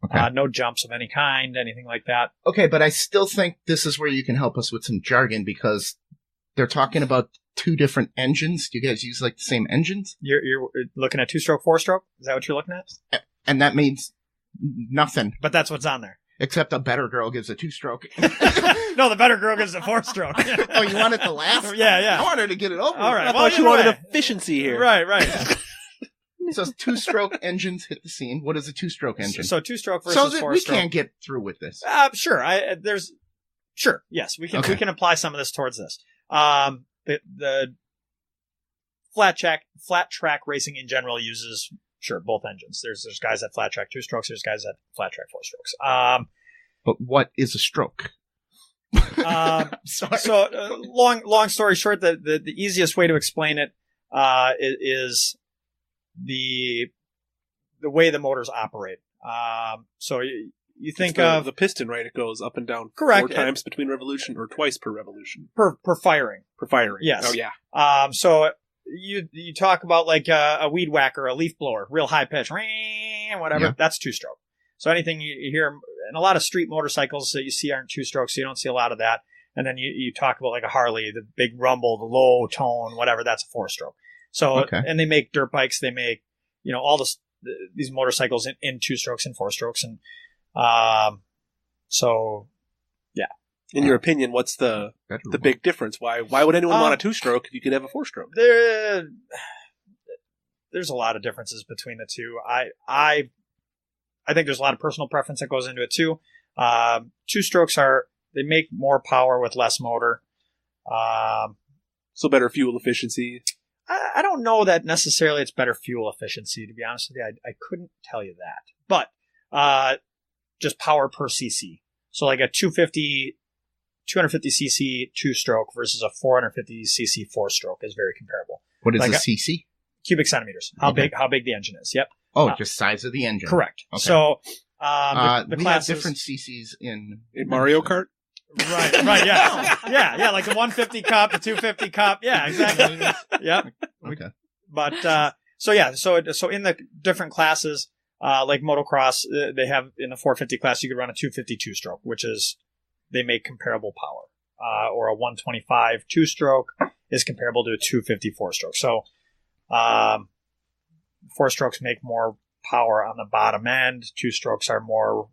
Okay. No jumps of any kind, anything like that. Okay, but I still think this is where you can help us with some jargon because they're talking about two different engines. Do you guys use like the same engines? You're looking at 2-stroke, 4-stroke. Is that what you're looking at? And that means nothing But that's what's on there. except a better girl gives a 2-stroke. No, the better girl gives a 4-stroke. Oh, you want it to last? Yeah. I want her to get it over. All right. I Well, thought you either wanted way. efficiency here. Right. So 2-stroke engines hit the scene. What is a 2-stroke engine? So 2-stroke So versus that 4-stroke. we can't get through with this. Sure. Sure. Yes, we can. Okay. We can apply some of this towards this. The flat track racing in general uses both engines. There's guys that flat track 2-strokes. There's guys that flat track 4-strokes. But what is a stroke? Sorry. So long story short, the easiest way to explain it is the way the motors operate. So you think of the piston, right? It goes up and down Correct. 4 times between revolution or twice per revolution. per firing. Per firing. Yes. Oh, yeah. So you talk about like a weed whacker, a leaf blower, real high pitch, whatever. Yeah. That's 2-stroke. So anything you hear, and a lot of street motorcycles that you see aren't 2-strokes, so you don't see a lot of that. And then you talk about like a Harley, the big rumble, the low tone, whatever. That's a 4-stroke. So Okay. and they make dirt bikes. They make all these motorcycles in 2-strokes and 4-strokes, and so yeah. In your opinion, what's the big difference? Why would anyone want a 2-stroke if you could have a 4-stroke? There's a lot of differences between the two. I think there's a lot of personal preference that goes into it too. 2-strokes they make more power with less motor. So better fuel efficiency. I don't know that necessarily it's better fuel efficiency, to be honest with you. I couldn't tell you that. But just power per cc. So like a 250cc 2-stroke versus a 450cc 4-stroke is very comparable. What is like a CC? Cubic centimeters. How big the engine is. Yep. Oh, just size of the engine. Correct. Okay. So the we have classes, different CCs in Mario Kart? Right, yeah. Yeah, like the 150 cup, the 250 cup. Yeah, exactly. Yep. Okay. But so in the different classes, like motocross, they have in the 450 class you could run a 250 2-stroke, which is they make comparable power. Or a 125 2-stroke is comparable to a 250 4-stroke. So 4-strokes make more power on the bottom end. 2-strokes are more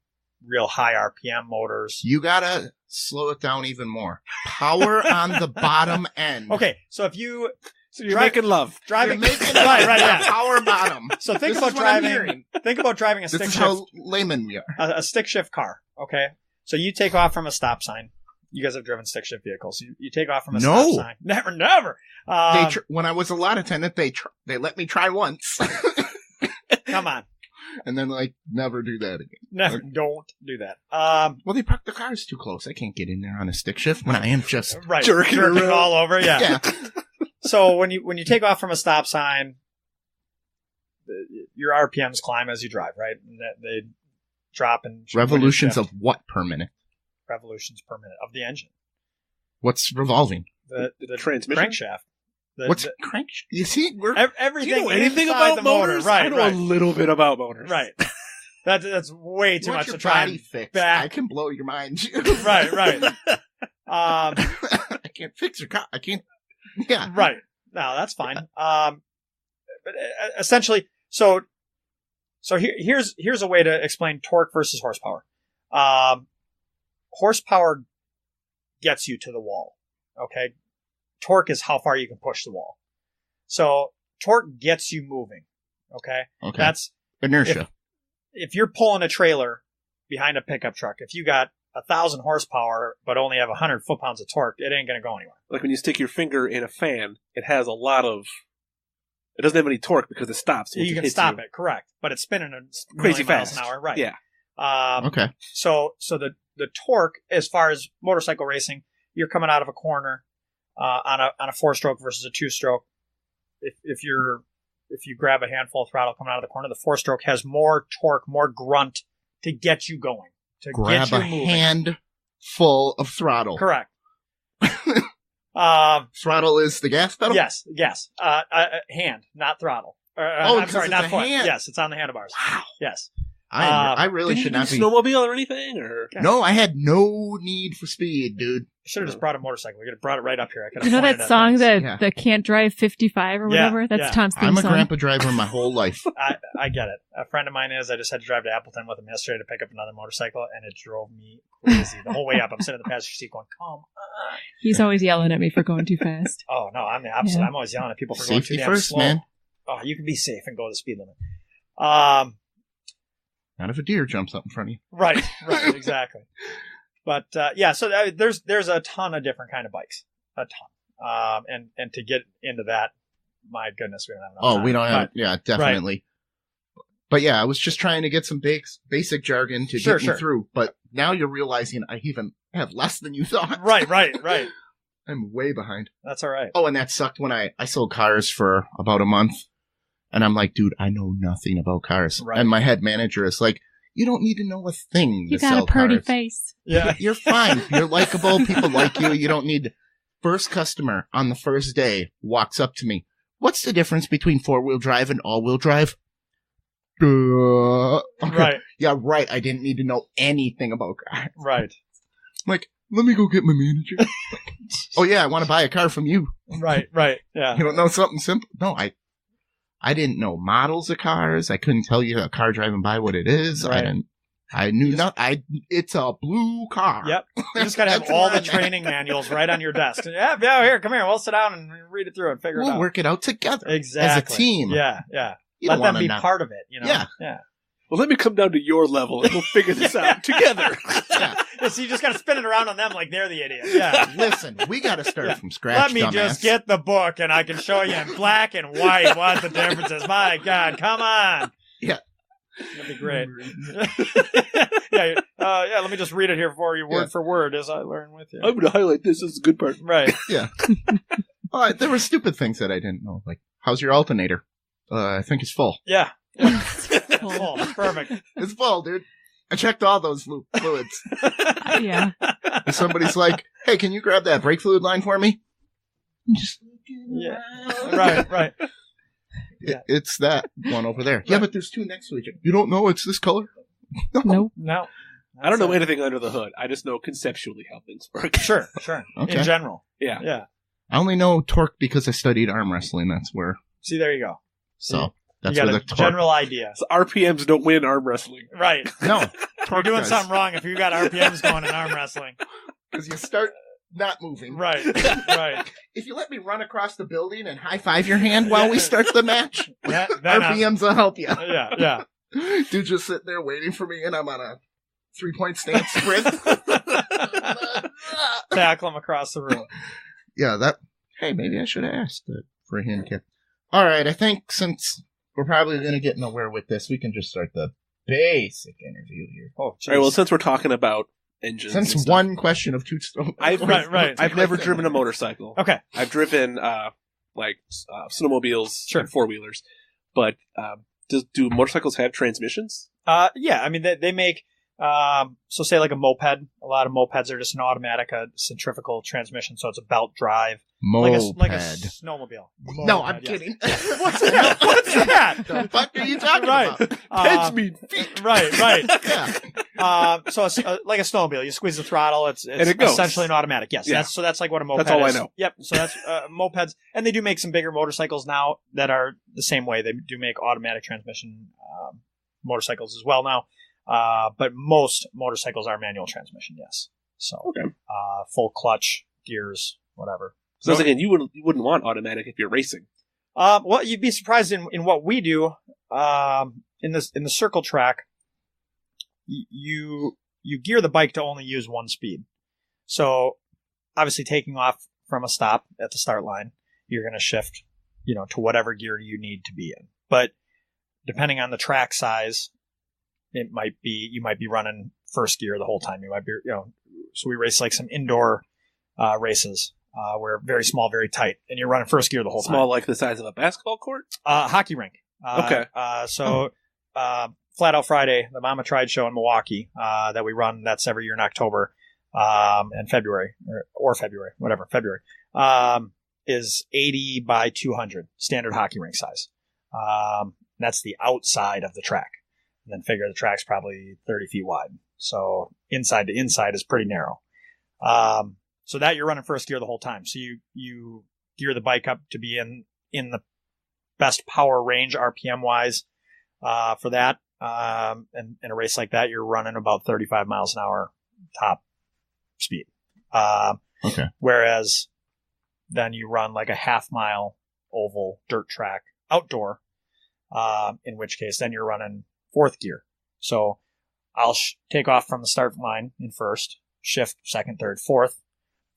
real high RPM motors. You gotta slow it down even more. Power on the bottom end. Okay, so if you You're making love. driving, You're making right, yeah. Power bottom. So think This about is what I'm driving. hearing. Think about driving a This stick is shift, how layman we are. a stick shift car. Okay, so you take off from a stop sign. You guys have driven stick shift vehicles. You take off from a No. stop sign. Never. When I was a lot attendant, they let me try once, Come on, and then like never do that again. never. Don't do that. Well, they parked the cars too close. I can't get in there on a stick shift when I am just Right, Jerking around. all over. Yeah. yeah. So when you take off from a stop sign, your RPMs climb as you drive, right? And they drop and Revolutions of what per minute? revolutions per minute of the engine. What's revolving? The transmission? crankshaft. What's crank? You see, Everything. Do you know anything inside about the motor. motors? Right, I know right. a little bit about motors. Right. That's way too much your to try body and fix? back. I can blow your mind. Right, right. I can't fix your car. I can't. Yeah. Right. No, that's fine. But essentially, so here's a way to explain torque versus horsepower. Horsepower gets you to the wall. Okay. Torque is how far you can push the wall. So torque gets you moving. Okay. Okay. That's Inertia. if you're pulling a trailer behind a pickup truck, if you got 1,000 horsepower but only have 100 foot-pounds of torque, it ain't going to go anywhere. Like when you stick your finger in a fan, it has a lot of... It doesn't have any torque because it stops. You can stop it, correct. But it's spinning a Crazy million miles fast. an hour. Right. Yeah. Okay. So the torque, as far as motorcycle racing, you're coming out of a corner on a 4-stroke versus a 2-stroke. If you grab a handful of throttle coming out of the corner, the 4-stroke has more torque, more grunt to get you going, to Grab get a you moving. hand full of throttle. Correct. Throttle is the gas pedal? Yes. Hand, not throttle. Oh, I'm sorry, it's not a foot. hand. Yes, it's on the handlebars. Wow. Yes. I really Didn't should you not do be. snowmobile or anything? Or No, I had no need for speed, dude. I should have just brought a motorcycle. We could have brought it right up here. I could have You know pointed that at song things. that the Can't Drive 55 or Yeah, whatever? That's yeah. Tom's theme I'm a song. grandpa driver my whole life. I get it. A friend of mine is. I just had to drive to Appleton with him yesterday to pick up another motorcycle, and it drove me crazy. The whole way up, I'm sitting in the passenger seat going, come on. He's always yelling at me for going too fast. Oh, no, I'm the opposite. Yeah. I'm always yelling at people for going Safety too damn first, slow. man. Oh, you can be safe and go the speed limit. Not if a deer jumps up in front of you. Right, exactly. But so there's a ton of different kind of bikes, a ton. And to get into that, my goodness, we don't have enough time. We don't have. But, Yeah, definitely. But yeah, I was just trying to get some basic jargon to get me through. But now you're realizing I even have less than you thought. Right. I'm way behind. That's all right. Oh, and that sucked when I sold cars for about a month. And I'm like, dude, I know nothing about cars. Right. And my head manager is like, you don't need to know a thing You to got sell a pretty cars. face. Yeah. You're fine. You're likable. People like you. You don't need... First customer on the first day walks up to me. What's the difference between 4-wheel drive and all-wheel drive? Okay. Right. Yeah, right. I didn't need to know anything about cars. Right. I'm like, let me go get my manager. Oh, yeah, I want to buy a car from you. Right. Yeah. You don't know something simple? No, I didn't know models of cars. I couldn't tell you a car driving by what it is. Right. I knew not. It's a blue car. Yep. You just got to have That's all where the I'm at. training manuals right on your desk. Yeah, here, come here. We'll sit down and read it through and figure it We'll out. work it out together. Exactly. As a team. Yeah. You Let don't them wanna be not- part of it, you know? Yeah. well, let me come down to your level and we'll figure this out together. Yeah. So you just got to spin it around on them like they're the idiot. Yeah. Listen, we got to start Yeah. from scratch. Let me dumbass. just get the book and I can show you in black and white what the difference is. My God, come on. Yeah. That'd be great. Let me just read it here for you word for word as I learn with you. I'm going to highlight this. This is a good part. Right. Yeah. There were stupid things that I didn't know. Like, how's your alternator? I think it's full. Yeah. Oh, perfect. It's full, dude. I checked all those fluids. Yeah. And somebody's like, hey, can you grab that brake fluid line for me? I'm just looking Yeah. around. Right. It's that one over there. Yeah, but there's two next to each other. You don't know it's this color? Nope. No. I don't know anything under the hood. I just know conceptually how things work. Sure. Okay. In general. Yeah. Yeah. I only know torque because I studied arm wrestling. That's where. See, there you go. So that's you got where a the torque. general idea. So RPMs don't win arm wrestling. Right. No, You're torque doing does. something wrong if you got RPMs going in arm wrestling. Because you start not moving. Right. If you let me run across the building and high five your hand while we start the match, Then RPMs will help you. Yeah. Dude just sitting there waiting for me, and I'm on a 3-point stance sprint. Tackle him across the room. Yeah, that. Hey, maybe I should have asked for a handicap. All right, I think since we're probably going to get nowhere with this, we can just start the basic interview here. Oh, All right, well, since we're talking about engines. and Since stuff, one question of two-stroke. Right. I've never driven a motorcycle. Okay. I've driven snowmobiles and four-wheelers. But do motorcycles have transmissions? Yeah, I mean, they make So say like a moped. A lot of mopeds are just an automatic, a centrifugal transmission, so it's a belt drive. Moped. Like a snowmobile. No, I'm Yes. kidding. What's that? What's that? The fuck are you talking Right. about? Pitch mean feet. Right. Yeah. So it's like a snowmobile. You squeeze the throttle. It's And it goes. essentially an automatic. Yes. Yeah. That's like what a moped is. That's all I know. Yep. So that's mopeds. And they do make some bigger motorcycles now that are the same way. They do make automatic transmission motorcycles as well now. But most motorcycles are manual transmission. Yes. So Okay. full clutch, gears, whatever. So again, you wouldn't want automatic if you're racing. Well, you'd be surprised in what we do. In the circle track, you gear the bike to only use one speed. So obviously, taking off from a stop at the start line, you're going to shift, to whatever gear you need to be in. But depending on the track size, you might be running first gear the whole time. You might be, So we race like some indoor races. Where very small, very tight, and you're running first gear the whole time. Small, like the size of a basketball court? Hockey rink. Okay. Flat Out Friday, the Mama Tried show in Milwaukee, that we run, that's every year in October, and February, or February, whatever, February, is 80 by 200, standard hockey rink size. That's the outside of the track. And then figure the track's probably 30 feet wide. So inside to inside is pretty narrow. So that you're running first gear the whole time. So you gear the bike up to be in the best power range RPM wise for that. And in a race like that, you're running about 35 miles an hour top speed. Okay. Whereas then you run like a half-mile oval dirt track outdoor, in which case then you're running fourth gear. So I'll take off from the start line in first, shift second, third, fourth,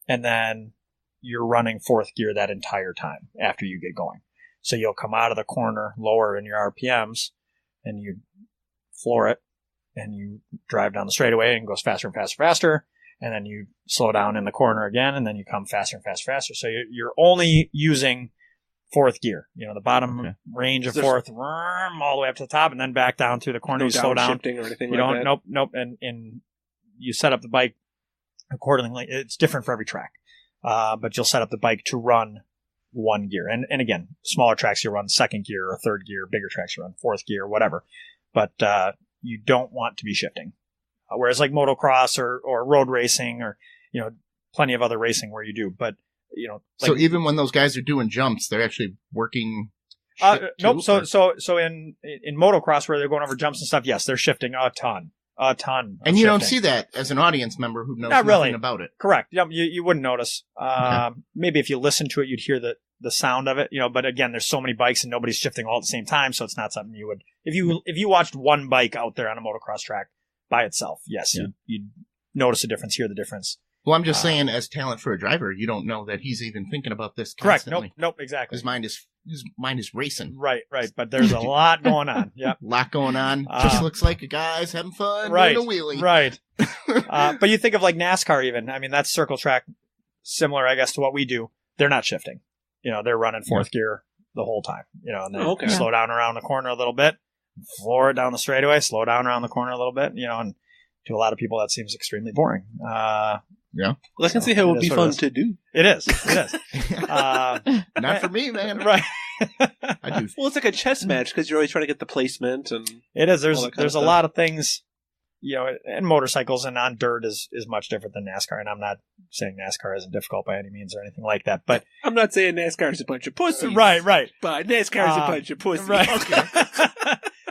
and then you're running fourth gear that entire time after you get going. So you'll come out of the corner lower in your RPMs, and you floor it, and you drive down the straightaway and it goes faster and faster and faster, and then you slow down in the corner again, and then you come faster and faster and faster. So you're only using fourth gear, the bottom range of fourth, all the way up to the top, and then back down through the corner. You slow down. Shifting or anything you like don't, that? Nope. And you set up the bike accordingly. It's different for every track. But you'll set up the bike to run one gear. And again, smaller tracks, you run second gear or third gear. Bigger tracks, you run fourth gear, whatever. But you don't want to be shifting. Whereas like motocross or road racing or, plenty of other racing where you do. But, so even when those guys are doing jumps, they're actually working. Nope. So in motocross where they're going over jumps and stuff, yes, they're shifting a ton. And you don't see that as an audience member who knows nothing about it. Correct. Yep. You wouldn't notice. Maybe if you listen to it, you'd hear the sound of it, but again, there's so many bikes and nobody's shifting all at the same time. So it's not something you would, if you watched one bike out there on a motocross track by itself, yes, you'd notice a difference, hear the difference. Well, I'm just saying, as talent for a driver, you don't know that he's even thinking about this constantly. Correct. Nope. Exactly. His mind is racing. Right. But there's a lot going on. Yeah. A lot going on. Just looks like a guy's having fun doing a wheelie. Right. But you think of like NASCAR even. I mean, that's circle track, similar, I guess, to what we do. They're not shifting. They're running fourth gear the whole time. And they slow down around the corner a little bit, floor it down the straightaway, slow down around the corner a little bit, and to a lot of people that seems extremely boring. Yeah. Well, I can see how it would be fun to do. It is. Not for me, man. Right. I do. Well, it's like a chess match because you're always trying to get the placement. And it is. There's a lot of things, and motorcycles and on dirt is much different than NASCAR. And I'm not saying NASCAR isn't difficult by any means or anything like that. But I'm not saying NASCAR is a bunch of pussies. Right. But NASCAR is a bunch of pussies. Right. Okay.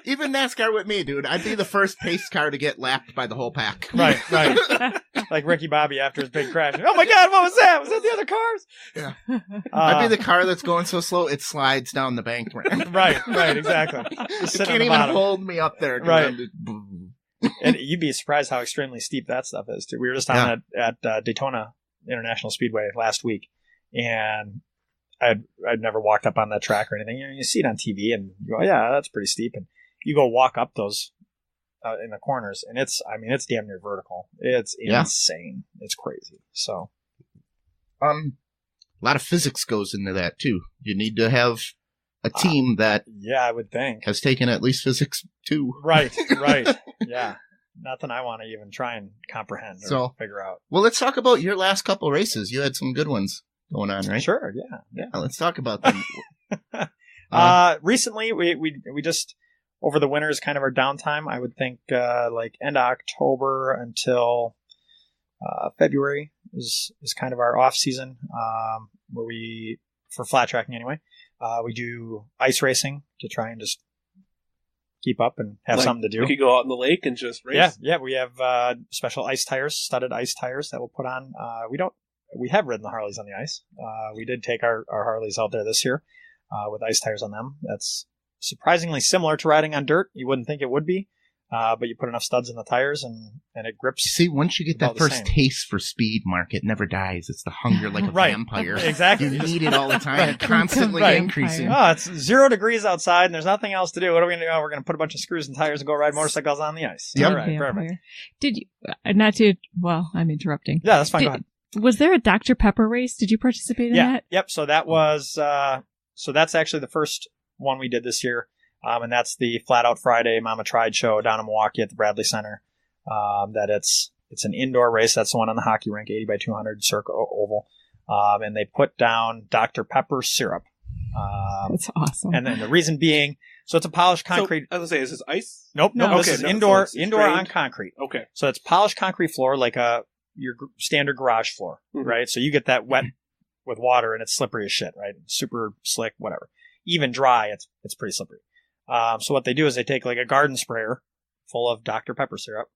Even NASCAR with me, dude. I'd be the first pace car to get lapped by the whole pack. Right. Like Ricky Bobby after his big crash. Oh my God, what was that? Was that the other cars? Yeah. I'd be the car that's going so slow it slides down the bank ramp. Right, exactly. You can't even hold me up there. Right. And you'd be surprised how extremely steep that stuff is, too. We were just down at Daytona International Speedway last week, and I'd never walked up on that track or anything. You see it on TV, and you go, yeah, that's pretty steep. And you go walk up those in the corners, and it's damn near vertical. It's insane. It's crazy. So, a lot of physics goes into that too. You need to have a team that, I would think, has taken at least physics too. Right. Yeah. nothing I want to even try and comprehend or So- figure out. Well, let's talk about your last couple races. You had some good ones going on, right? Sure, yeah. Yeah, let's talk about them. Recently, we just over the winter is kind of our downtime. I would think like end of October until February is kind of our off season, where we, for flat tracking anyway, we do ice racing to try and just keep up and have something to do. We could go out in the lake and just race. Yeah. We have special ice tires, studded ice tires that we'll put on. We have ridden the Harleys on the ice. We did take our Harleys out there this year with ice tires on them. That's surprisingly similar to riding on dirt. You wouldn't think it would be, but you put enough studs in the tires and it grips. See, once you get about that the first same. taste for speed, Mark, it never dies. It's the hunger like a Right. vampire. Exactly. You need it all the time, Right. constantly Right. increasing. Oh, it's 0 degrees outside and there's nothing else to do. What are we going to do? Oh, we're going to put a bunch of screws and tires and go ride motorcycles on the ice. Yep. All right, Vampire. perfect. Did you, not to, well, I'm interrupting. Yeah, that's fine. Go ahead. Was there a Dr. Pepper race? Did you participate in that? Yep. So that was that's actually the first one we did this year, and that's the Flat Out Friday Mama Tried show down in Milwaukee at the Bradley Center. That it's an indoor race. That's the one on the hockey rink, 80 by 200 circle oval, and they put down Dr. Pepper syrup. That's awesome. And then the reason being, so it's a polished concrete. So, I was going to say, is this ice? Nope. No. This Okay, is no, indoor so it's on trained. concrete. Okay. So it's polished concrete floor, like your standard garage floor, Mhm. right? So you get that wet with water and it's slippery as shit, right? Super slick, whatever. Even dry, it's pretty slippery. So what they do is they take like a garden sprayer full of Dr. Pepper syrup.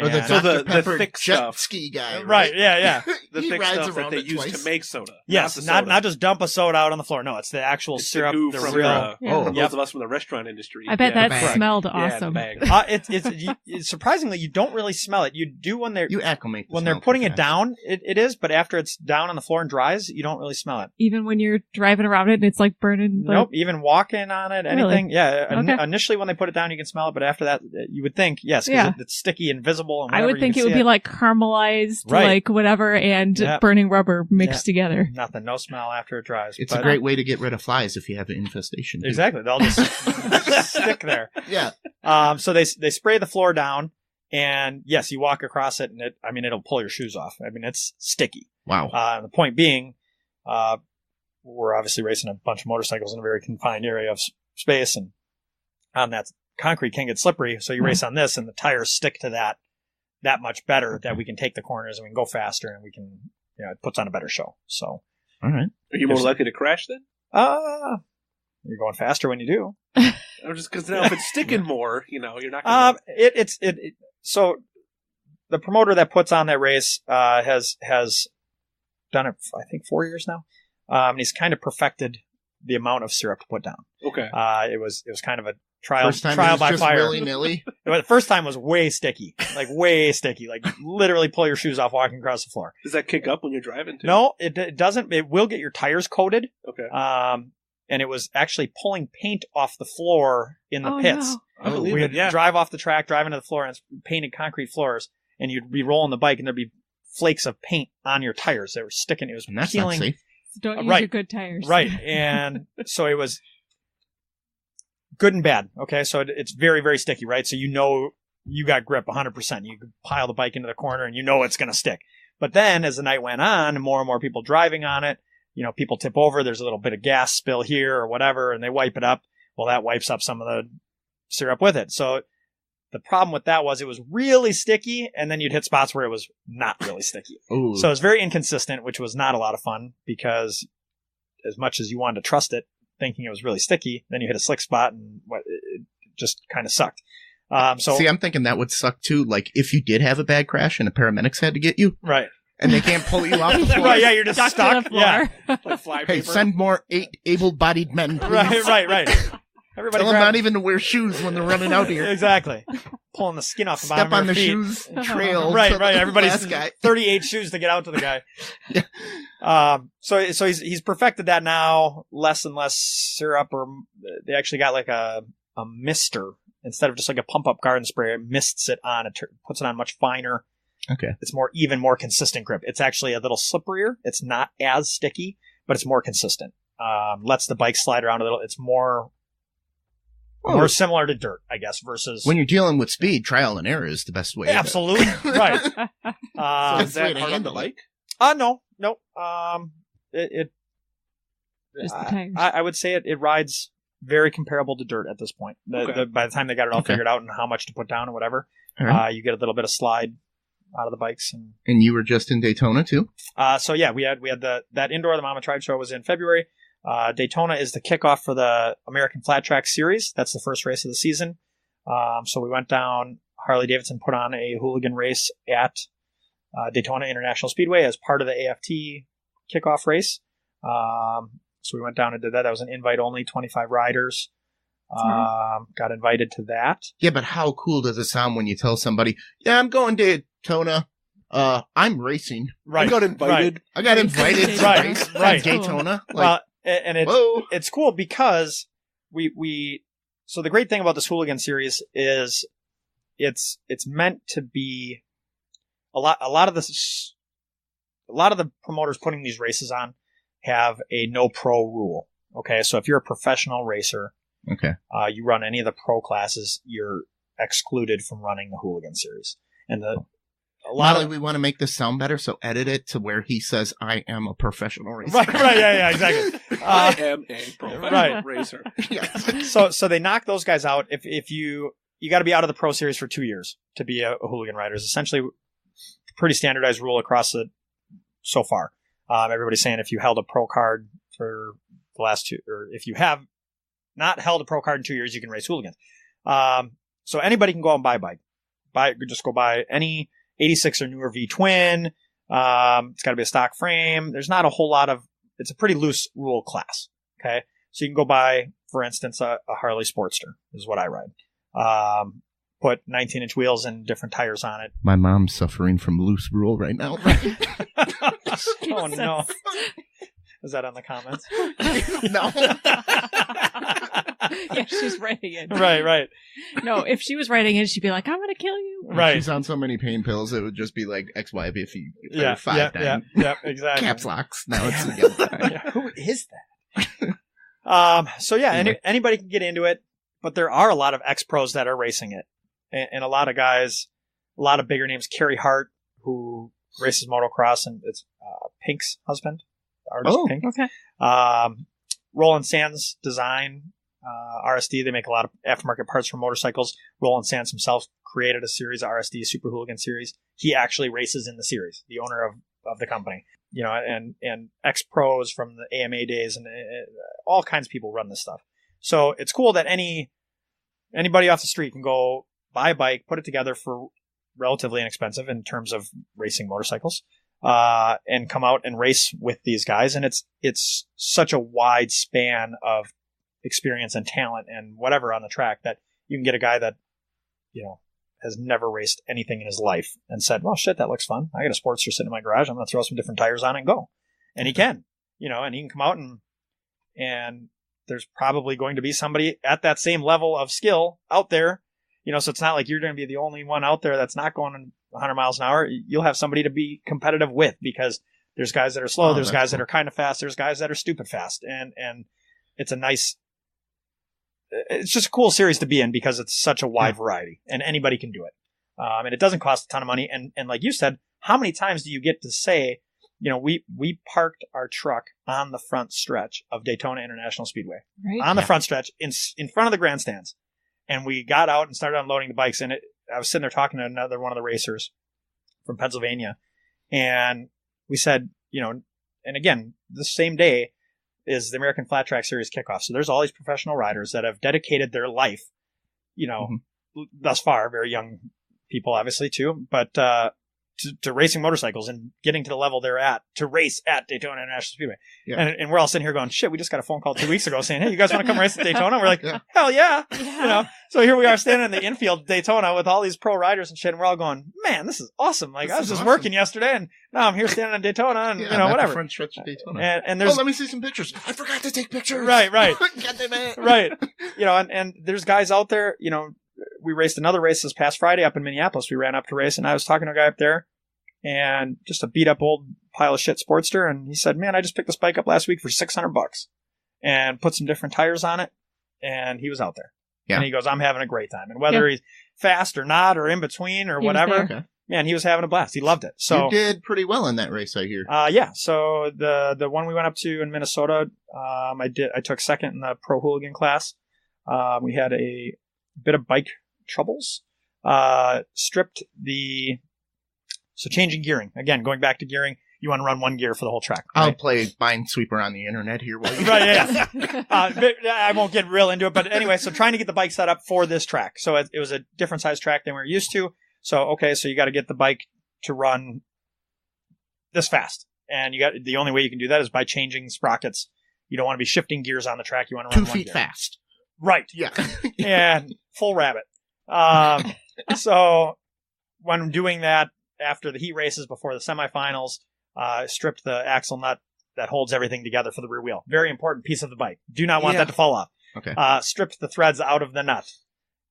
Or the and- So Dr. the Pepper thick jet stuff. ski guy, right, yeah. The He thick rides stuff that around they it use twice. to make soda. Yes, the not soda. just dump a soda out on the floor. No, it's the actual It's syrup, the goo the from real. the, Oh. for Yep. those of us from the restaurant industry. I bet Yeah, that bag. smelled Yeah, awesome. the bag. It's surprisingly you don't really smell it. You do when they're You acclimate. the when they're smell putting too it fast. down. It is, but after it's down on the floor and dries, you don't really smell it. Even when you're driving around it and it's like burning. the- Nope, even walking on it, Really? anything. Yeah, Okay. initially when they put it down, you can smell it, but after that, you would think, yes, because Yeah. it's sticky and visible. And I whatever, would think you it can would see be like caramelized, Right. like whatever, and Yeah. burning rubber mixed Yeah. together. nothing, no smell after it dries. It's But- a great way to get rid of flies if you have an infestation. too. Exactly, they'll just stick there. Yeah. So they spray the floor down, and yes, you walk across it, and it'll pull your shoes off. I mean, it's sticky. Wow. The point being, we're obviously racing a bunch of motorcycles in a very confined area of space, and on that concrete can get slippery. So you race on this, and the tires stick to that much better that we can take the corners and we can go faster, and we can, it puts on a better show. So, All right. Are you more likely to crash then? you're going faster when you do. Or just because now if it's sticking more, you're not going to... So the promoter that puts on that race has done it, I think, 4 years now, and he's kind of perfected the amount of syrup to put down. Okay. It was kind of a trial First time it was by just fire. willy-nilly. The first time was way sticky, like literally pull your shoes off walking across the floor. Does that kick up when you're driving too? No, it doesn't. It will get your tires coated. Okay. And it was actually pulling paint off the floor in the Oh, pits. no. I believe We it, would yeah. drive off the track, drive into the floor, and it's painted concrete floors, and you'd be rolling the bike, and there'd be flakes of paint on your tires that were sticking. It was And that's not peeling. safe. Don't use Right. your good tires. Right. And so it was good and bad. Okay. So it's very, very sticky, right? So you got grip 100%. You could pile the bike into the corner and it's going to stick. But then as the night went on, and more people driving on it, people tip over, there's a little bit of gas spill here or whatever, and they wipe it up. Well, that wipes up some of the syrup with it. So the problem with that was it was really sticky, and then you'd hit spots where it was not really sticky. Ooh. So it's very inconsistent, which was not a lot of fun because as much as you wanted to trust it, thinking it was really sticky, then you hit a slick spot and it just kind of sucked. See, I'm thinking that would suck too. Like if you did have a bad crash and the paramedics had to get you right. and they can't pull you off the floor. Right, yeah, you're just Stuck stuck. to the Yeah. floor. Like fly Hey, paper. send more 8 able-bodied men, please. Right. Everybody Tell them grab- not even to wear shoes when they're running out here. Exactly. Pulling the skin off the Step bottom on of the your feet. shoes trail. Right. to the Everybody's last guy. 38 shoes to get out to the guy. Yeah. So he's perfected that now. Less and less syrup, or they actually got like a mister instead of just like a pump up garden spray. It mists it on. It puts it on much finer. Okay. It's even more consistent grip. It's actually a little slipperier. It's not as sticky, but it's more consistent. Lets the bike slide around a little. It's more more similar to dirt, I guess, versus when you're dealing with speed, trial and error is the best way. absolutely right. So is that way to hard on the handle it. bike? No. It Just the tires. I would say it rides very comparable to dirt at this point. Okay. By the time they got it all Okay. figured out and how much to put down and whatever, All right. you get a little bit of slide out of the bikes. And you were just in Daytona too? So yeah, we had that indoor the Mama Tried show was in February. Daytona is the kickoff for the American Flat Track Series. That's the first race of the season. So we went down. Harley Davidson put on a hooligan race at Daytona International Speedway as part of the AFT kickoff race. So we went down and did that. That was an invite only, 25 riders. Got invited to that. Yeah, but how cool does it sound when you tell somebody, yeah, I'm going to Daytona. I'm racing. Right. I got invited. I got invited to Right, race right. at Daytona. Well, and whoa. it's cool because so the great thing about this hooligan series is it's meant to be a lot of the promoters putting these races on have a no pro rule. Okay, so if you're a professional racer, Okay. you run any of the pro classes, you're excluded from running the hooligan series. And Molly, we want to make this sound better, so edit it to where he says, I am a professional racer. right, yeah, exactly. I am a professional right. racer. Yes. So they knock those guys out. If you got to be out of the pro series for 2 years to be a hooligan rider. It's essentially a pretty standardized rule across it so far. Everybody's saying if you held a pro card for the last 2, or if you have not held a pro card in 2 years, you can race hooligans. So anybody can go out and buy a bike. Just go buy any 86 or newer V twin. It's got to be a stock frame. There's not a whole lot of. It's a pretty loose rule class. Okay, so you can go buy, for instance, a Harley Sportster is what I ride. Put 19-inch wheels and different tires on it. My mom's suffering from loose rule right now. Oh no. Is that on the comments? No. Yeah, she's writing it. Right. No, if she was writing it, she'd be like, I'm going to kill you. Right. She's on so many pain pills, it would just be like XY if you Yeah, 5 down. yeah, exactly. Caps locks. Now it's together. Yeah, who is that? So yeah, anybody can get into it, but there are a lot of ex-pros that are racing it. And a lot of guys, a lot of bigger names. Kerry Hart, who races motocross, and it's Pink's husband, artist Pink. Okay. Roland Sands Design, RSD. They make a lot of aftermarket parts for motorcycles. Roland Sands himself created a series, RSD Super Hooligan series. He actually races in the series, the owner of the company. You know, and ex-pros from the AMA days, and all kinds of people run this stuff. So it's cool that anybody off the street can go buy a bike, put it together for relatively inexpensive in terms of racing motorcycles, and come out and race with these guys. And it's such a wide span of experience and talent and whatever on the track that you can get a guy that, you know, has never raced anything in his life and said, well, shit, that looks fun. I got a Sportster sitting in my garage. I'm going to throw some different tires on it and go. And he can, you know, and he can come out and there's probably going to be somebody at that same level of skill out there, you know, so it's not like you're going to be the only one out there that's not going 100 miles an hour. You'll have somebody to be competitive with because there's guys that are slow. There's guys that are kind of fast. There's guys that are stupid fast. And it's just a cool series to be in because it's such a wide variety and anybody can do it. And it doesn't cost a ton of money. And like you said, how many times do you get to say, you know, we parked our truck on the front stretch of Daytona International Speedway, Right. on the front stretch in front of the grandstands. And we got out and started unloading the bikes. And I was sitting there talking to another one of the racers from Pennsylvania. And we said, you know, and again, the same day is the American Flat Track Series kickoff. So there's all these professional riders that have dedicated their life, you know, thus far, very young people, obviously, too, but to racing motorcycles and getting to the level they're at to race at Daytona International Speedway. Yeah. And we're all sitting here going, shit, we just got a phone call 2 weeks ago saying, hey, you guys want to come race at Daytona? We're like, hell yeah. You know, so here we are standing in the infield of Daytona with all these pro riders and shit. And we're all going, man, this is awesome. Like, I was just working yesterday and now I'm here standing in Daytona and, you know, whatever. Front stretch of Daytona. And there's, let me see some pictures. I forgot to take pictures. Right. God damn it. Right. You know, and there's guys out there, you know, we raced another race this past Friday up in Minneapolis. We ran up to race and I was talking to a guy up there. And just a beat up old pile of shit Sportster. And he said, man, I just picked this bike up last week for $600 and put some different tires on it. And he was out there. Yeah. And he goes, I'm having a great time. And whether he's fast or not, or in between or whatever, Okay. man, he was having a blast. He loved it. So you did pretty well in that race, I hear. yeah. So the one we went up to in Minnesota, I took second in the pro hooligan class. We had a bit of bike troubles. Changing gearing. Again, going back to gearing, you want to run one gear for the whole track. Right? I'll play Minesweeper on the internet here. While you Right, yeah. I won't get real into it, but anyway, so trying to get the bike set up for this track. So it was a different size track than we were used to. So, so you got to get the bike to run this fast. And the only way you can do that is by changing sprockets. You don't want to be shifting gears on the track. You want to run 2 one feet gear. fast. Right. Yeah. And full rabbit. So when doing that, after the heat races before the semifinals, stripped the axle nut that holds everything together for the rear wheel. Very important piece of the bike. Do not want that to fall off. Okay. Stripped the threads out of the nut.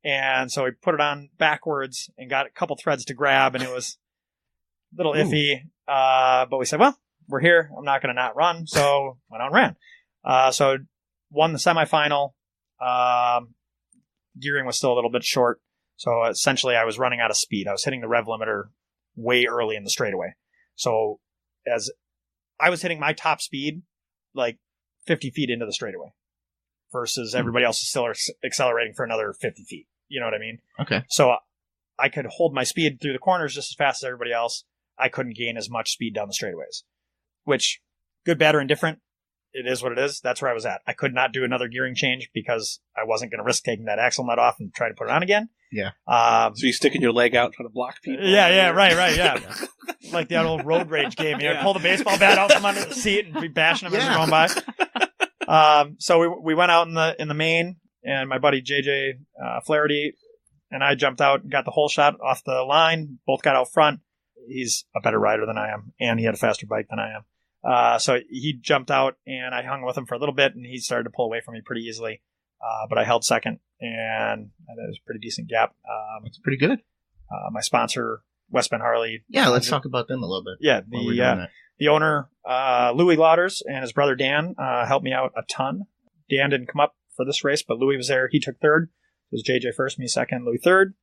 And so we put it on backwards and got a couple threads to grab, and it was a little iffy. But we said, well, we're here. I'm not going to not run. So went out and ran. So won the semifinal. Gearing was still a little bit short. So essentially I was running out of speed. I was hitting the rev limiter way early in the straightaway. So as I was hitting my top speed, like 50 feet into the straightaway versus everybody else is still accelerating for another 50 feet. You know what I mean? Okay. So I could hold my speed through the corners just as fast as everybody else. I couldn't gain as much speed down the straightaways, which good, bad, or indifferent. It is what it is. That's where I was at. I could not do another gearing change because I wasn't going to risk taking that axle nut off and try to put it on again. Yeah. So you sticking your leg out trying to block people? Yeah, right, yeah. Like the old road rage game. You know, pull the baseball bat out from under the seat and be bashing them as they're going by. So we went out in the main, and my buddy JJ Flaherty and I jumped out and got the whole shot off the line. Both got out front. He's a better rider than I am, and he had a faster bike than I am. So he jumped out, and I hung with him for a little bit, and he started to pull away from me pretty easily. But I held second, and that was a pretty decent gap. That's pretty good. My sponsor, West Bend Harley. Yeah, let's talk about them a little bit. Yeah, the owner, Louis Lauders, and his brother Dan helped me out a ton. Dan didn't come up for this race, but Louis was there. He took third. It was JJ first, me second, Louis third.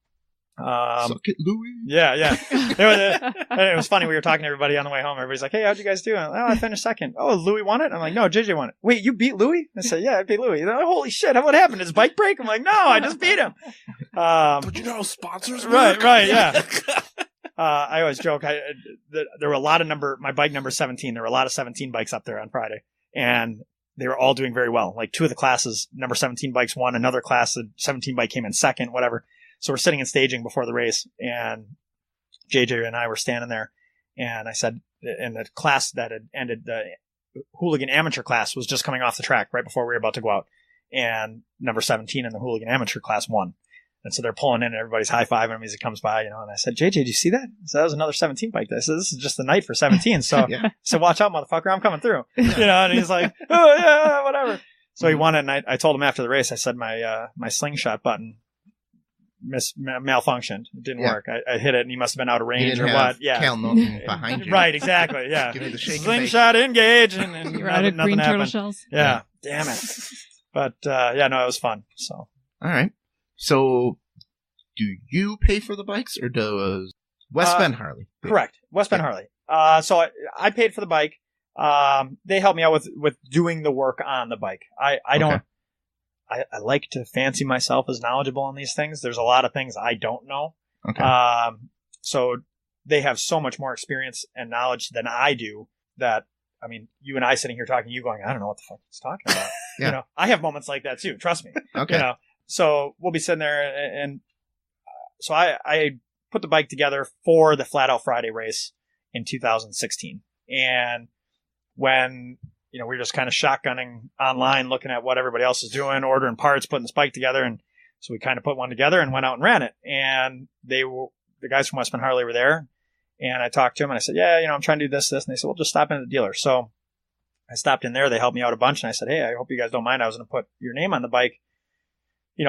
Suck it, Louis. Yeah. It was funny. We were talking to everybody on the way home. Everybody's like, "Hey, how'd you guys do?" I'm like, "Oh, I finished second." "Oh, Louis won it?" I'm like, "No, JJ won it." "Wait, you beat Louis?" I said, "Yeah, I beat Louis." Like, "Holy shit! What happened? His bike break?" I'm like, "No, I just beat him." But you know how sponsors work? Right, yeah. I always joke. There were a lot of my bike number 17. There were a lot of 17 bikes up there on Friday, and they were all doing very well. Like 2 of the classes, number 17 bikes won. Another class, the 17 bike came in second, whatever. So we're sitting and staging before the race, and JJ and I were standing there, and I said, in the class that had ended, the Hooligan amateur class was just coming off the track right before we were about to go out, and number 17 in the Hooligan amateur class won. And so they're pulling in, and everybody's high-fiving him as he comes by, and I said, JJ, did you see that? So that was another 17 bike. I said, this is just the night for 17, so so watch out, motherfucker, I'm coming through. And he's like, oh, yeah, whatever. So he won it, and I told him after the race, I said my slingshot button malfunctioned. It didn't work. I hit it, and he must have been out of range or what. Yeah, Cal Norton behind you. Right, exactly. Yeah. Give me the shake slingshot engage, and you're out of green turtle shells. Yeah, damn it. But it was fun. So all right. So do you pay for the bikes, or does West Bend Harley? Correct, West Bend Harley. So I paid for the bike. They helped me out with doing the work on the bike. I don't. I like to fancy myself as knowledgeable on these things. There's a lot of things I don't know. Okay. So they have so much more experience and knowledge than I do that, I mean, you and I sitting here talking, you going, I don't know what the fuck he's talking about. Yeah. I have moments like that too. Trust me. Okay. So we'll be sitting there, and so I put the bike together for the Flat Out Friday race in 2016. And when we were just kind of shotgunning online, looking at what everybody else is doing, ordering parts, putting this bike together. And so we kind of put one together and went out and ran it. And the guys from West Bend Harley were there. And I talked to them, and I said, I'm trying to do this. And they said, well, just stop in at the dealer. So I stopped in there. They helped me out a bunch. And I said, hey, I hope you guys don't mind. I was going to put your name on the bike,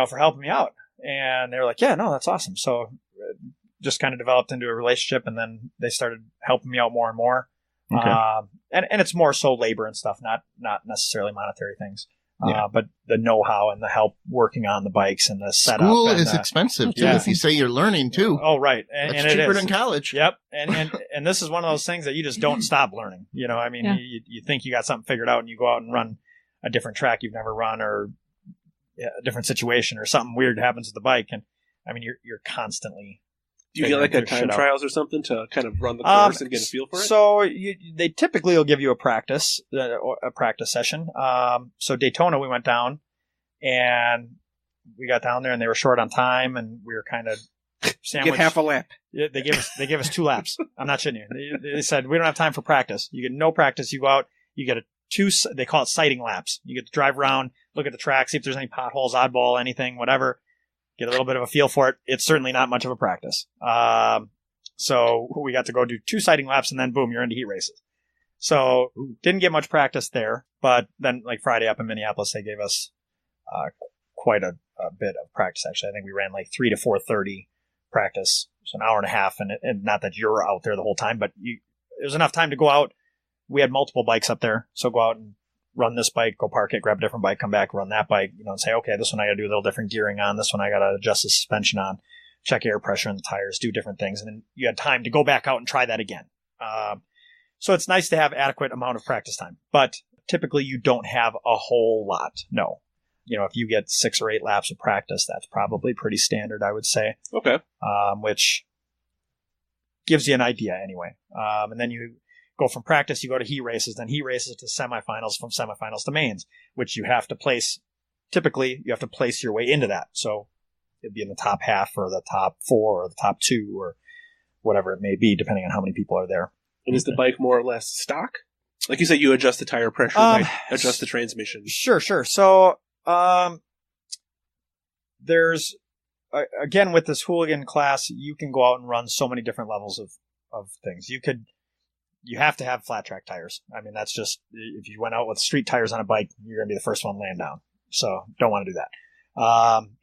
for helping me out. And they were like, yeah, no, that's awesome. So just kind of developed into a relationship. And then they started helping me out more and more. Okay. And it's more so labor and stuff, not necessarily monetary things. Yeah. But the know-how and the help working on the bikes and the setup. School and is expensive too. yeah. If you say you're learning too, Oh, right. that's And it cheaper is. than college. Yep. And this is one of those things that you just don't stop learning. You know, I mean, Yeah. you think you got something figured out and you go out and run a different track you've never run or a different situation or something weird happens with the bike. And I mean, you're constantly. Do you get like a figuring time shit out. trials or something to kind of run the course and get a feel for it? So they typically will give you a practice session. So Daytona, we went down and we got down there and they were short on time and we were kind of sandwiched. Get half a lap. Yeah, they gave us 2 laps. I'm not shitting you. They said we don't have time for practice. You get no practice. You go out. You get they call it sighting laps. You get to drive around, look at the track, see if there's any potholes, oddball, anything, whatever. Get a little bit of a feel for it. It's certainly not much of a practice. So we got to go do 2 sighting laps and then boom, you're into heat races. So didn't get much practice there, but then like Friday up in Minneapolis, they gave us quite a bit of practice. Actually, I think we ran like 3 to 4:30 practice, so an hour and a half, and not that you're out there the whole time, but it was enough time to go out. We had multiple bikes up there, so go out and run this bike, go park it, grab a different bike, come back, run that bike, and say, okay, this one I got to do a little different gearing on, this one I got to adjust the suspension on, check air pressure in the tires, do different things, and then you had time to go back out and try that again. So it's nice to have adequate amount of practice time, but typically you don't have a whole lot. No. If you get 6 or 8 laps of practice, that's probably pretty standard, I would say. Okay. Which gives you an idea anyway. And then you go from practice, you go to heat races, then heat races to semifinals, from semifinals to mains, which you have to place. Typically, you have to place your way into that. So it'd be in the top half or the top 4 or the top 2 or whatever it may be, depending on how many people are there. And is the bike more or less stock? Like you said, you adjust the tire pressure, adjust the transmission. Sure. So, there's, again, with this Hooligan class, you can go out and run so many different levels of things. You have to have flat track tires. I mean, that's just, if you went out with street tires on a bike, you're going to be the first one laying down. So don't want to do that.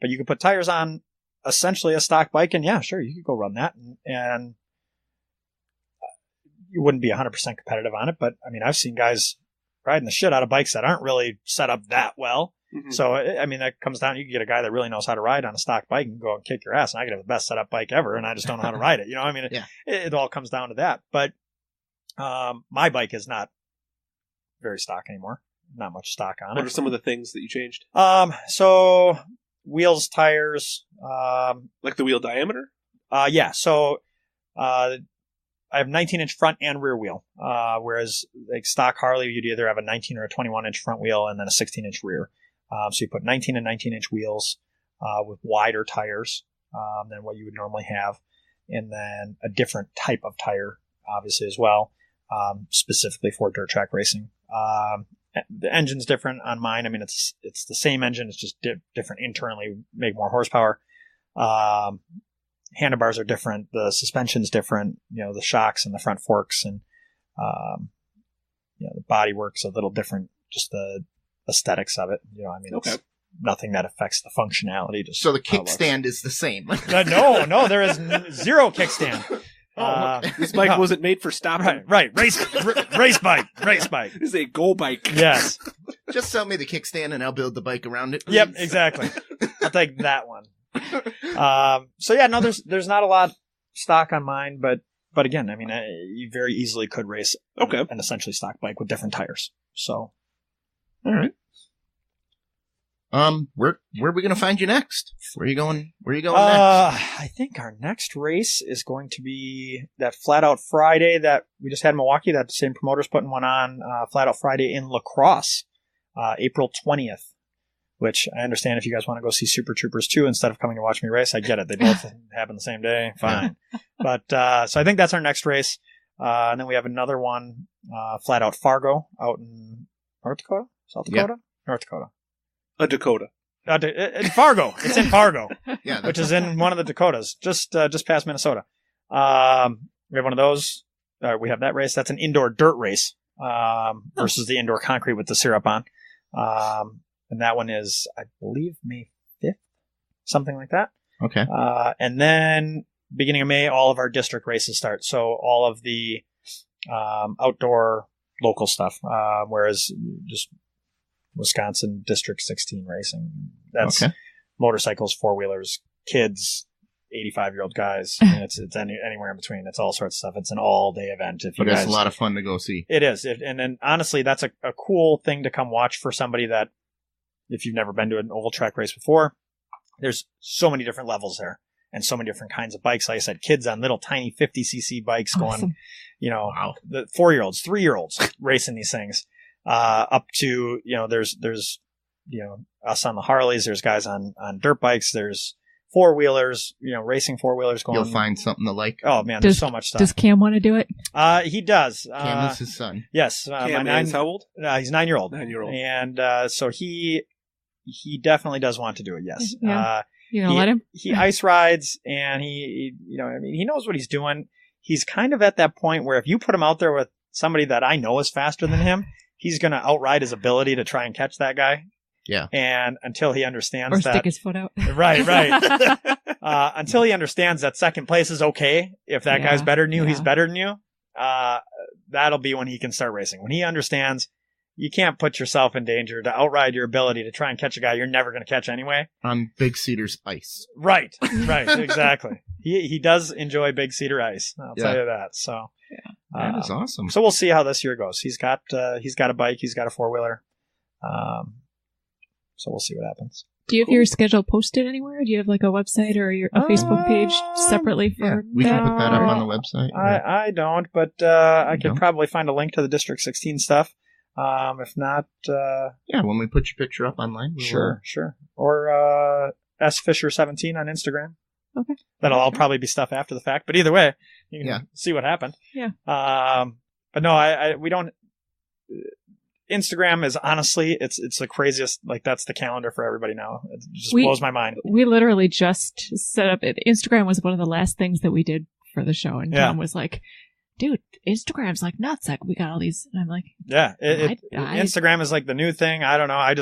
But you can put tires on essentially a stock bike, and yeah, sure, you could go run that, and you wouldn't be 100% competitive on it. But I mean, I've seen guys riding the shit out of bikes that aren't really set up that well. Mm-hmm. So, I mean, that comes down, you can get a guy that really knows how to ride on a stock bike and go and kick your ass, and I could have the best setup bike ever, and I just don't know how to ride it. I mean, it all comes down to that. But my bike is not very stock anymore. Not much stock on it. What are some of the things that you changed? So wheels, tires. Like the wheel diameter? Yeah. So I have 19-inch front and rear wheel, whereas like stock Harley, you'd either have a 19 or a 21-inch front wheel and then a 16-inch rear. So you put 19 and 19-inch wheels with wider tires than what you would normally have, and then a different type of tire, obviously, as well, specifically for dirt track racing. The engine's different on mine. I mean, it's the same engine. It's just different internally, make more horsepower. Handlebars are different. The suspension's different. The shocks and the front forks, and the body work's a little different. Just the aesthetics of it. I mean, it's nothing that affects the functionality. Just so the kickstand is the same. No, there is zero kickstand. This bike wasn't made for stopping. Right. Race bike. This is a go bike. Yes. Just sell me the kickstand and I'll build the bike around it. Please. Yep, exactly. I'll take that one. So yeah, no, there's not a lot stock on mine, but again, I mean, you very easily could race an essentially stock bike with different tires. So, all right. Where are we going to find you next? Where are you going next? I think our next race is going to be that Flat Out Friday that we just had in Milwaukee. That the same promoter's putting one on, Flat Out Friday in La Crosse, April 20th. Which I understand if you guys want to go see Super Troopers 2 instead of coming to watch me race, I get it. They both happen the same day. Fine. But, so I think that's our next race. And then we have another one, Flat Out Fargo out in North Dakota? South Dakota? Yeah. North Dakota. A Dakota. In Fargo. It's in Fargo. Yeah, which is in one of the Dakotas, just past Minnesota. We have one of those. We have that race. That's an indoor dirt race, versus the indoor concrete with the syrup on. And that one is, I believe, May 5th, something like that. Okay. And then beginning of May, all of our district races start. So all of the outdoor local stuff, whereas just Wisconsin District 16 Racing. That's Okay. motorcycles, four-wheelers, kids, 85-year-old guys. And it's anywhere in between. It's all sorts of stuff. It's an all-day event. If you But it's guys, a lot of fun to go see. It is. And then honestly, that's a cool thing to come watch for somebody that, if you've never been to an oval track race before, there's so many different levels there and so many different kinds of bikes. Like I said, kids on little tiny 50cc bikes going, Wow. the 4-year-olds, 3-year-olds racing these things, up to, there's, us on the Harleys, there's guys on dirt bikes, there's four-wheelers, racing four-wheelers going. You'll find something to like. Oh man, there's so much stuff. Does Cam want to do it? He does. Cam is his son. Yes. Cam is how old? He's 9-year-old. 9-year-old. And so he definitely does want to do it. Yes. Yeah. You gonna let him? He ice rides, and he knows what he's doing. He's kind of at that point where if you put him out there with somebody that I know is faster than him, he's going to outride his ability to try and catch that guy. Yeah. And until he understands Or that. stick his foot out. Right. Until he understands that second place is okay. If that guy's better than you, he's better than you. That'll be when he can start racing. When he understands you can't put yourself in danger to outride your ability to try and catch a guy you're never going to catch anyway. On Big Cedar's ice. Right. Exactly. He does enjoy Big Cedar ice. I'll tell you that. So that is awesome. So we'll see how this year goes. He's got a bike. He's got a four-wheeler. So we'll see what happens. Do you have your schedule posted anywhere? Do you have like a website or a Facebook page separately for we that? can put that up on the website. I don't, but I could probably find a link to the District 16 stuff. If not, when we put your picture up online, sure. Or S Fischer 17 on Instagram. Okay, that'll all probably be stuff after the fact. But either way, you can see what happened. Yeah. But no, we don't. Instagram is honestly, it's the craziest. Like that's the calendar for everybody now. It just blows my mind. We literally just set up. Instagram was one of the last things that we did for the show, and Tom was like, dude, Instagram's like nuts. Like we got all these, and I'm like, Instagram is like the new thing. I don't know. I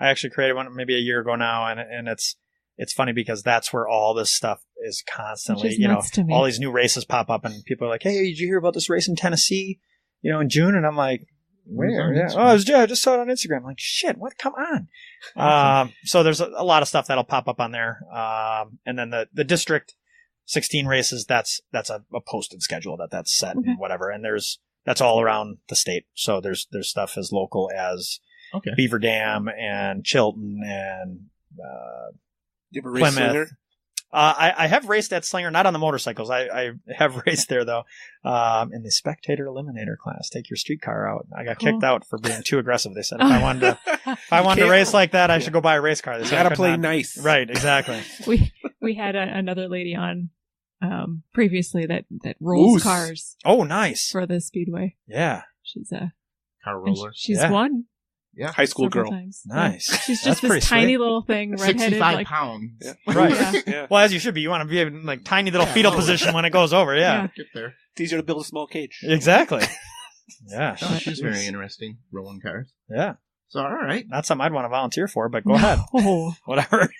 actually created one maybe a year ago now, and it's funny because that's where all this stuff is constantly. All these new races pop up, and people are like, hey, did you hear about this race in Tennessee? In June, and I'm like, where? Yeah. Oh, I just saw it on Instagram. I'm like, shit, what? Come on. So there's a lot of stuff that'll pop up on there, and then the District 16 races, that's a posted schedule that's set and whatever. And that's all around the state. So there's stuff as local as Beaver Dam and Chilton and you ever race Plymouth. Slinger? I have raced at Slinger, not on the motorcycles. I have raced there though. In the spectator eliminator class, take your streetcar out. I got kicked out for being too aggressive. They said if I wanted to race like that, I should go buy a race car. They said, you gotta play nice. Right, exactly. We had another lady on previously that rolls cars. Oh, nice. For the Speedway. Yeah. She's a car roller. She's won. Yeah. High school girl. Times. Nice. Yeah. She's just this tiny little thing, redheaded. 65 pounds. Yeah. Right. Yeah. Well, as you should be. You want to be in like tiny little fetal position when it goes over. Yeah. Get there. It's easier to build a small cage. Exactly. Yeah. She's very interesting. Rolling cars. Yeah. So, all right. Not something I'd want to volunteer for, but go ahead. Whatever.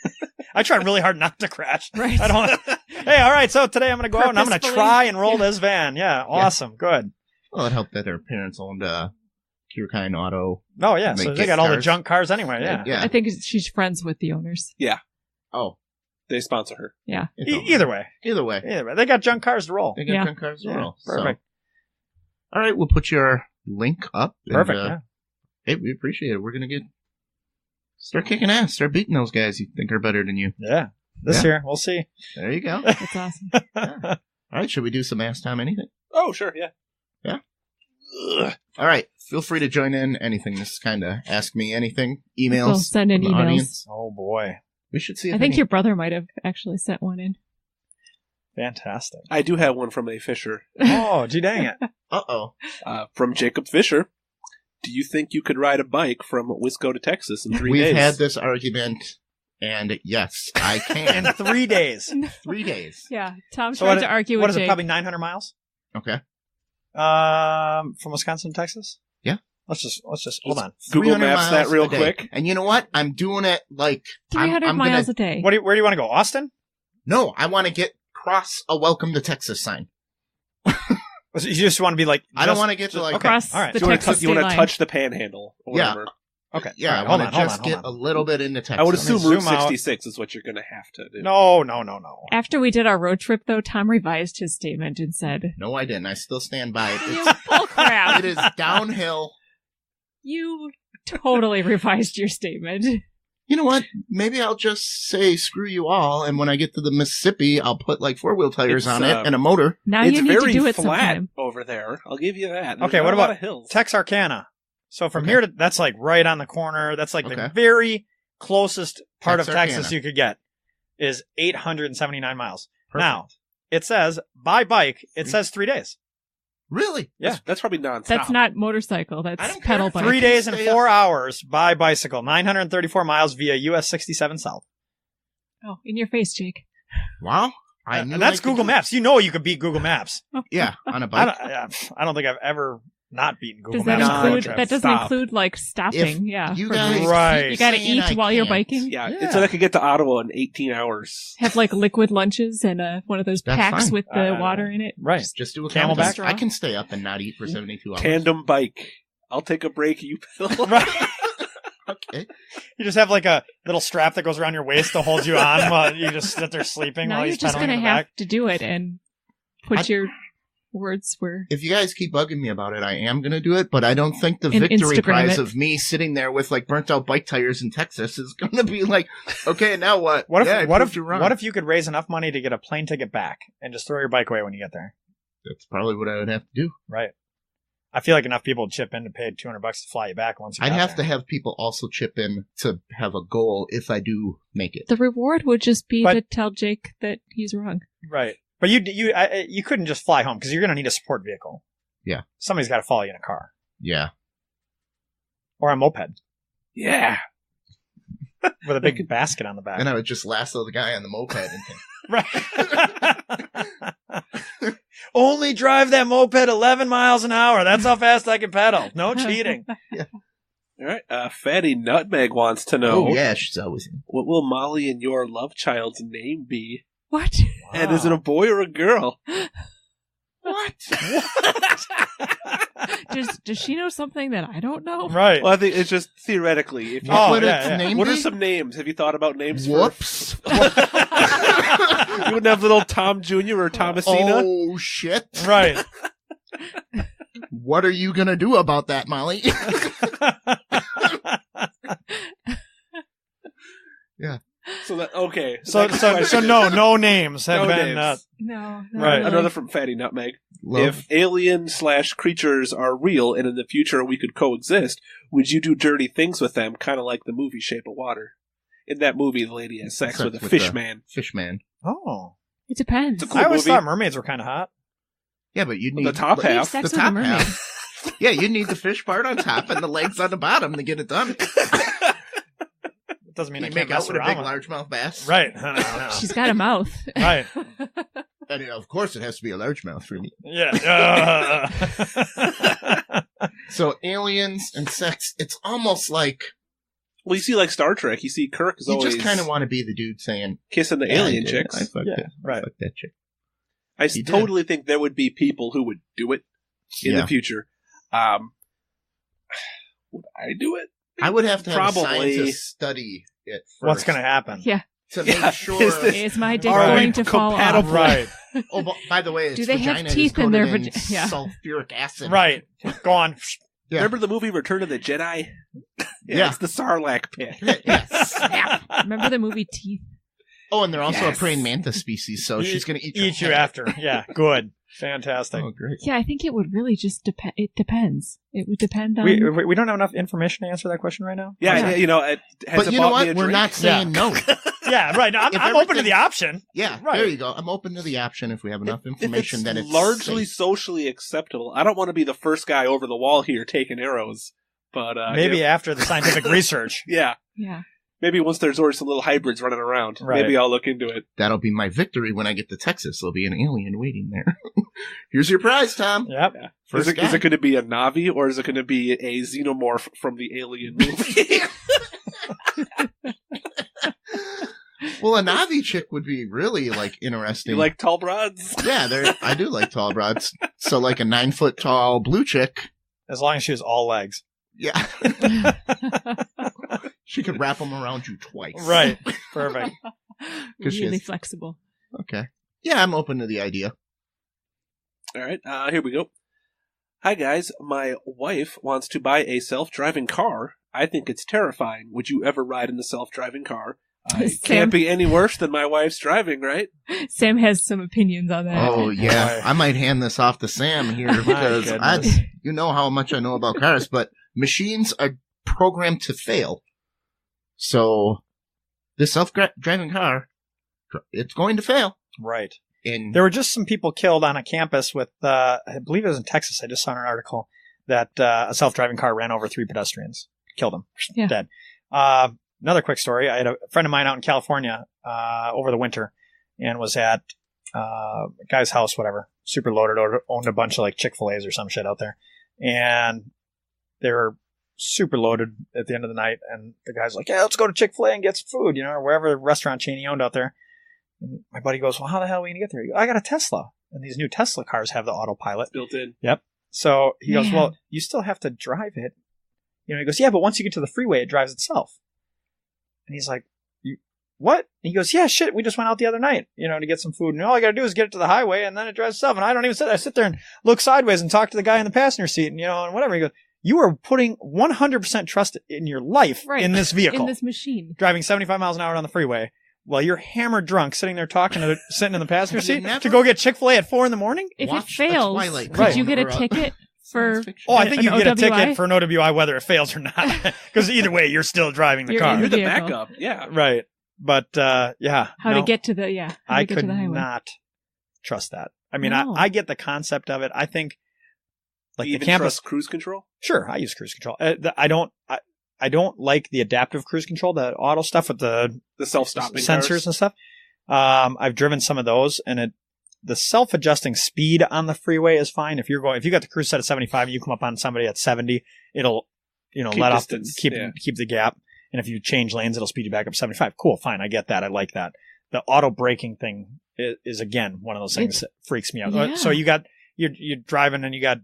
I try really hard not to crash. Right. I don't. Hey, all right. So today I'm going to go out and I'm going to try and roll this van. Yeah. Awesome. Good. Well, it helped that her parents owned Kierkein Auto. Oh, yeah. So they got all the junk cars anyway. Yeah. I think she's friends with the owners. Yeah. Oh. They sponsor her. Yeah. Either way. They got junk cars to roll. Junk cars to roll. Perfect. So. All right. We'll put your link up. Perfect. And, hey, we appreciate it. We're going to start kicking ass. Start beating those guys you think are better than you. Yeah. This year. We'll see. There you go. That's awesome. All right. Should we do some Ask Tom Anything? Oh, sure. Yeah. Yeah. Ugh. All right. Feel free to join in. Anything. This is kind of Ask Me Anything. Emails. We'll send in emails. Audience. Oh, boy. We should see. I think your brother might have actually sent one in. Fantastic. I do have one from a Fisher. Oh, gee dang it. Uh-oh. From Jacob Fisher. Do you think you could ride a bike from Wisco to Texas in 3 days? We've had this argument, and yes, I can. In 3 days. 3 days. Yeah. Tom tried to argue with What is Jake. it, probably 900 miles? Okay. From Wisconsin to Texas? Yeah. Let's just hold on. Google Maps that real quick. And you know what? I'm doing it like 300 miles a day. Where do you want to go? Austin? No, I want to cross a Welcome to Texas sign. You just want to be like... I don't want to get to like... Okay. Across all right. the You Texas want to state touch the panhandle or whatever. Okay. Yeah, All right, I want to hold just on, get hold a on. little bit into Texas. I would assume Zoom Route out. 66 is what you're going to have to do. No. After we did our road trip, though, Tom revised his statement and said, No, I didn't. I still stand by it. "You It's, bull crap. it is downhill. You totally revised your statement." You know what? Maybe I'll just say screw you all, and when I get to the Mississippi, I'll put like 4-wheel tires It's, on it and a motor. Now It's you need very to do it flat sometime. over there. I'll give you that. There's Okay, not what a lot about of hills? Texarkana? So from Okay. here to that's like right on the corner. That's like the Okay. very closest part of Texarkana. Texas you could get is 879 miles. Perfect. Now, it says by bike, it says 3 days. Really? Yeah. That's probably nonstop. That's not motorcycle. I That's don't pedal care. bike. 3 days and stay 4 hours by bicycle. 934 miles via US 67 South. Oh, in your face, Jake. Wow. I knew And that's I could Google do- Maps. You know you could beat Google Maps. Yeah, on a I bike. don't, I don't think I've ever not beaten Google Does that Maps. on a road include? trip. That doesn't Stop. include like stopping. Yeah. you for guys breaks. Right. You got to saying eat I while you're can't. biking. Yeah, Yeah. so I could get to Ottawa in 18 hours. Have like liquid lunches and one of those That's packs fine. with the water in it. Right. Just do a Camelback? Camelback. I can stay up and not eat for 72 hours. Tandem bike. I'll take a break. You pedal. Right. Okay. You just have like a little strap that goes around your waist to hold you on while you just sit there sleeping Now while you're he's just pedaling gonna in the have back. to do it and put I- your words where. If you guys keep bugging me about it, I am going to do it, but I don't think the And victory Instagram prize it. of me sitting there with like burnt out bike tires in Texas is going to be like, okay, now what? What if Yeah, I what proved if you wrong. what if you could raise enough money to get a plane ticket back and just throw your bike away when you get there? That's probably what I would have to do. Right. I feel like enough people would chip in to pay $200 to fly you back once you I'd got have to there. have people also chip in to have a goal if I do make it. The reward would just be But- to tell Jake that he's wrong. Right. But you couldn't just fly home because you're going to need a support vehicle. Yeah. Somebody's got to follow you in a car Yeah. or a moped Yeah. with a big basket on the back. And I would just lasso the guy on the moped and think, Right. Only drive that moped 11 miles an hour. That's how fast I can pedal. No cheating. All right. Fatty Nutmeg wants to know, oh, yeah, she's always in. what will Molly and your love child's name be? What? And is it a boy or a girl? What? Does she know something that I don't know? Right. Well, I think it's just theoretically. If you, Oh, What would yeah, its yeah. name what are be? some names? Have you thought about names Whoops. for... You wouldn't have little Tom Jr. or Thomasina? Oh, shit. Right. What are you going to do about that, Molly? So that okay. So no names have No been. names. No. not Right. really. Another from Fatty Nutmeg. Love. If alien/creatures are real and in the future we could coexist, would you do dirty things with them, kind of like the movie Shape of Water? In that movie, the lady has sex with a fish man. Fishman. Oh. It depends. It's a cool I always movie. thought mermaids were kind of hot. Yeah, but you need The top You have half. sex the with a top mermaid. half. Yeah, you need the fish part on top and the legs on the bottom to get it done. It doesn't mean You I make can't out mess with a around big largemouth bass. Right. No. She's got a mouth. Right. And of course, it has to be a largemouth for me. Yeah. So aliens and sex, it's almost like Well, you see, like Star Trek, you see Kirk is you always just kind of want to be the dude saying, kissing the "Yeah, I alien did. chicks. I fucked Yeah, it. right. I fucked that chick." I He did. totally think there would be people who would do it in Yeah. the future. Would I do it? I would have to have Probably. a scientist study it first. What's going to happen? Yeah. to Yeah. make sure. Is this- Is my dick Are we going to fall off? compatible? Right. Oh, by the way, its Do they have vagina is teeth in their coated vagi- yeah. sulfuric acid. Right. Go on. Yeah. Remember the movie Return of the Jedi? Yeah. It's the Sarlacc pit. Yes. Remember the movie Teeth? Oh, and they're also Yes. a praying mantis species, so she's going to eat your Eat you head. after. Yeah. Good. Fantastic. Oh, great. Yeah, I think it would really just depend. It depends. It would depend on. We don't have enough information to answer that question right now. Yeah, you know, it has But you know bought me what? a We're drink? not saying no. Yeah, right. No, I'm If open to everything- the option. Yeah, Right. there you go. I'm open to the option if we have enough If information it's that it's largely safe. socially acceptable. I don't want to be the first guy over the wall here taking arrows, but Maybe if- after the scientific research. yeah, Yeah. maybe once there's already some little hybrids running around, Right. maybe I'll look into it. That'll be my victory when I get to Texas. There'll be an alien waiting there. Here's your prize, Tom. Yep. First Is guy. it going to be a Navi or is it going to be a xenomorph from the Alien movie? Well, a Navi chick would be really interesting. You like tall broads? Yeah, I do like tall broads. So like a 9 foot tall blue chick. As long as she has all legs. Yeah. She could wrap them around you twice. Right. Perfect. 'Cause she Really has- flexible. Okay. Yeah, I'm open to the idea. All right, here we go. Hi, guys. My wife wants to buy a self-driving car. I think it's terrifying. Would you ever ride in a self-driving car? It Sam. can't be any worse than my wife's driving, right? Sam has some opinions on that. Oh, yeah. Boy. I might hand this off to Sam here because goodness. you know how much I know about cars, but machines are programmed to fail. So this self-driving car, it's going to fail. Right. And There were just some people killed on a campus with, I believe it was in Texas. I just saw an article that a self-driving car ran over 3 pedestrians. Killed them. Yeah. Dead. Another quick story. I had a friend of mine out in California over the winter and was at a guy's house, whatever, super loaded, owned a bunch of like Chick-fil-A's or some shit out there. And they were super loaded at the end of the night. And the guy's like, yeah, let's go to Chick-fil-A and get some food, or wherever restaurant chain he owned out there. And my buddy goes, well, how the hell are we going to get there? He goes, I got a Tesla. And these new Tesla cars have the autopilot. Built in. So he goes, Man. well, you still have to drive it. He goes, yeah, but once you get to the freeway, it drives itself. And he's like, what? And he goes, yeah, shit, we just went out the other night, to get some food. And all I got to do is get it to the highway, and then it drives itself. And I don't even sit. I sit there and look sideways and talk to the guy in the passenger seat, and whatever. He goes, you are putting 100% trust in your life Right. in this vehicle. In this machine. Driving 75 miles an hour on the freeway while you're hammered drunk sitting there sitting in the passenger Have you seat never- to go get Chick-fil-A at 4 a.m? If Watch it a fails, Twilight could you Zone get a or ticket for... science fiction. Oh, I think you An get a OWI? ticket for an OWI whether it fails or not. Because either way, you're still driving the You're car. in You're the vehicle. backup. Yeah. Right. But, yeah. How to get to the... Yeah. How to I get could to the highway. not trust that. I mean, No. I get the concept of it. I think, Do like you the even campus... trust cruise control? Sure, I use cruise control. I don't like the adaptive cruise control, the auto stuff with the The self-stopping sensors cars? and stuff. I've driven some of those, and the self-adjusting speed on the freeway is fine. If you got the cruise set at 75 and you come up on somebody at 70, it'll Keep let distance, off keep the gap. And if you change lanes, it'll speed you back up 75. Cool, fine, I get that. I like that. The auto braking thing is again one of those things that freaks me out. Yeah. So you're driving and you got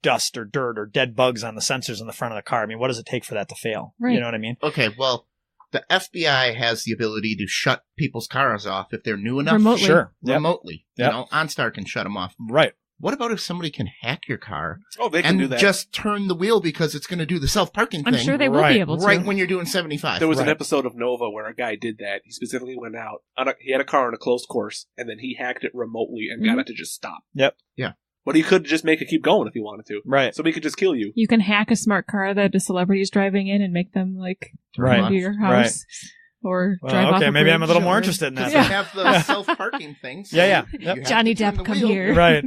dust or dirt or dead bugs on the sensors in the front of the car. I mean, what does it take for that to fail? Right. You know what I mean? Okay, well, the FBI has the ability to shut people's cars off if they're new enough. Remotely. Sure. Yep. Remotely. Yep. OnStar can shut them off. Right. What about if somebody can hack your car Oh, they can and do that. just turn the wheel because it's going to do the self-parking I'm thing sure they will Right. be able to. right when you're doing 75? There was an Right. episode of Nova where a guy did that. He specifically went out. He had a car on a closed course, and then he hacked it remotely and got Mhm. it to just stop. Yep. Yeah. But he could just make it keep going if he wanted to. Right. So he could just kill you. You can hack a smart car that a celebrity's driving in and make them Right. come to your house or Well, drive off okay, a maybe I'm a bridge little more or- interested in that. Because Yeah. they have the self-parking things. Yeah, yeah. You Yep. have Johnny to turn Depp, the come wheel. here. Right.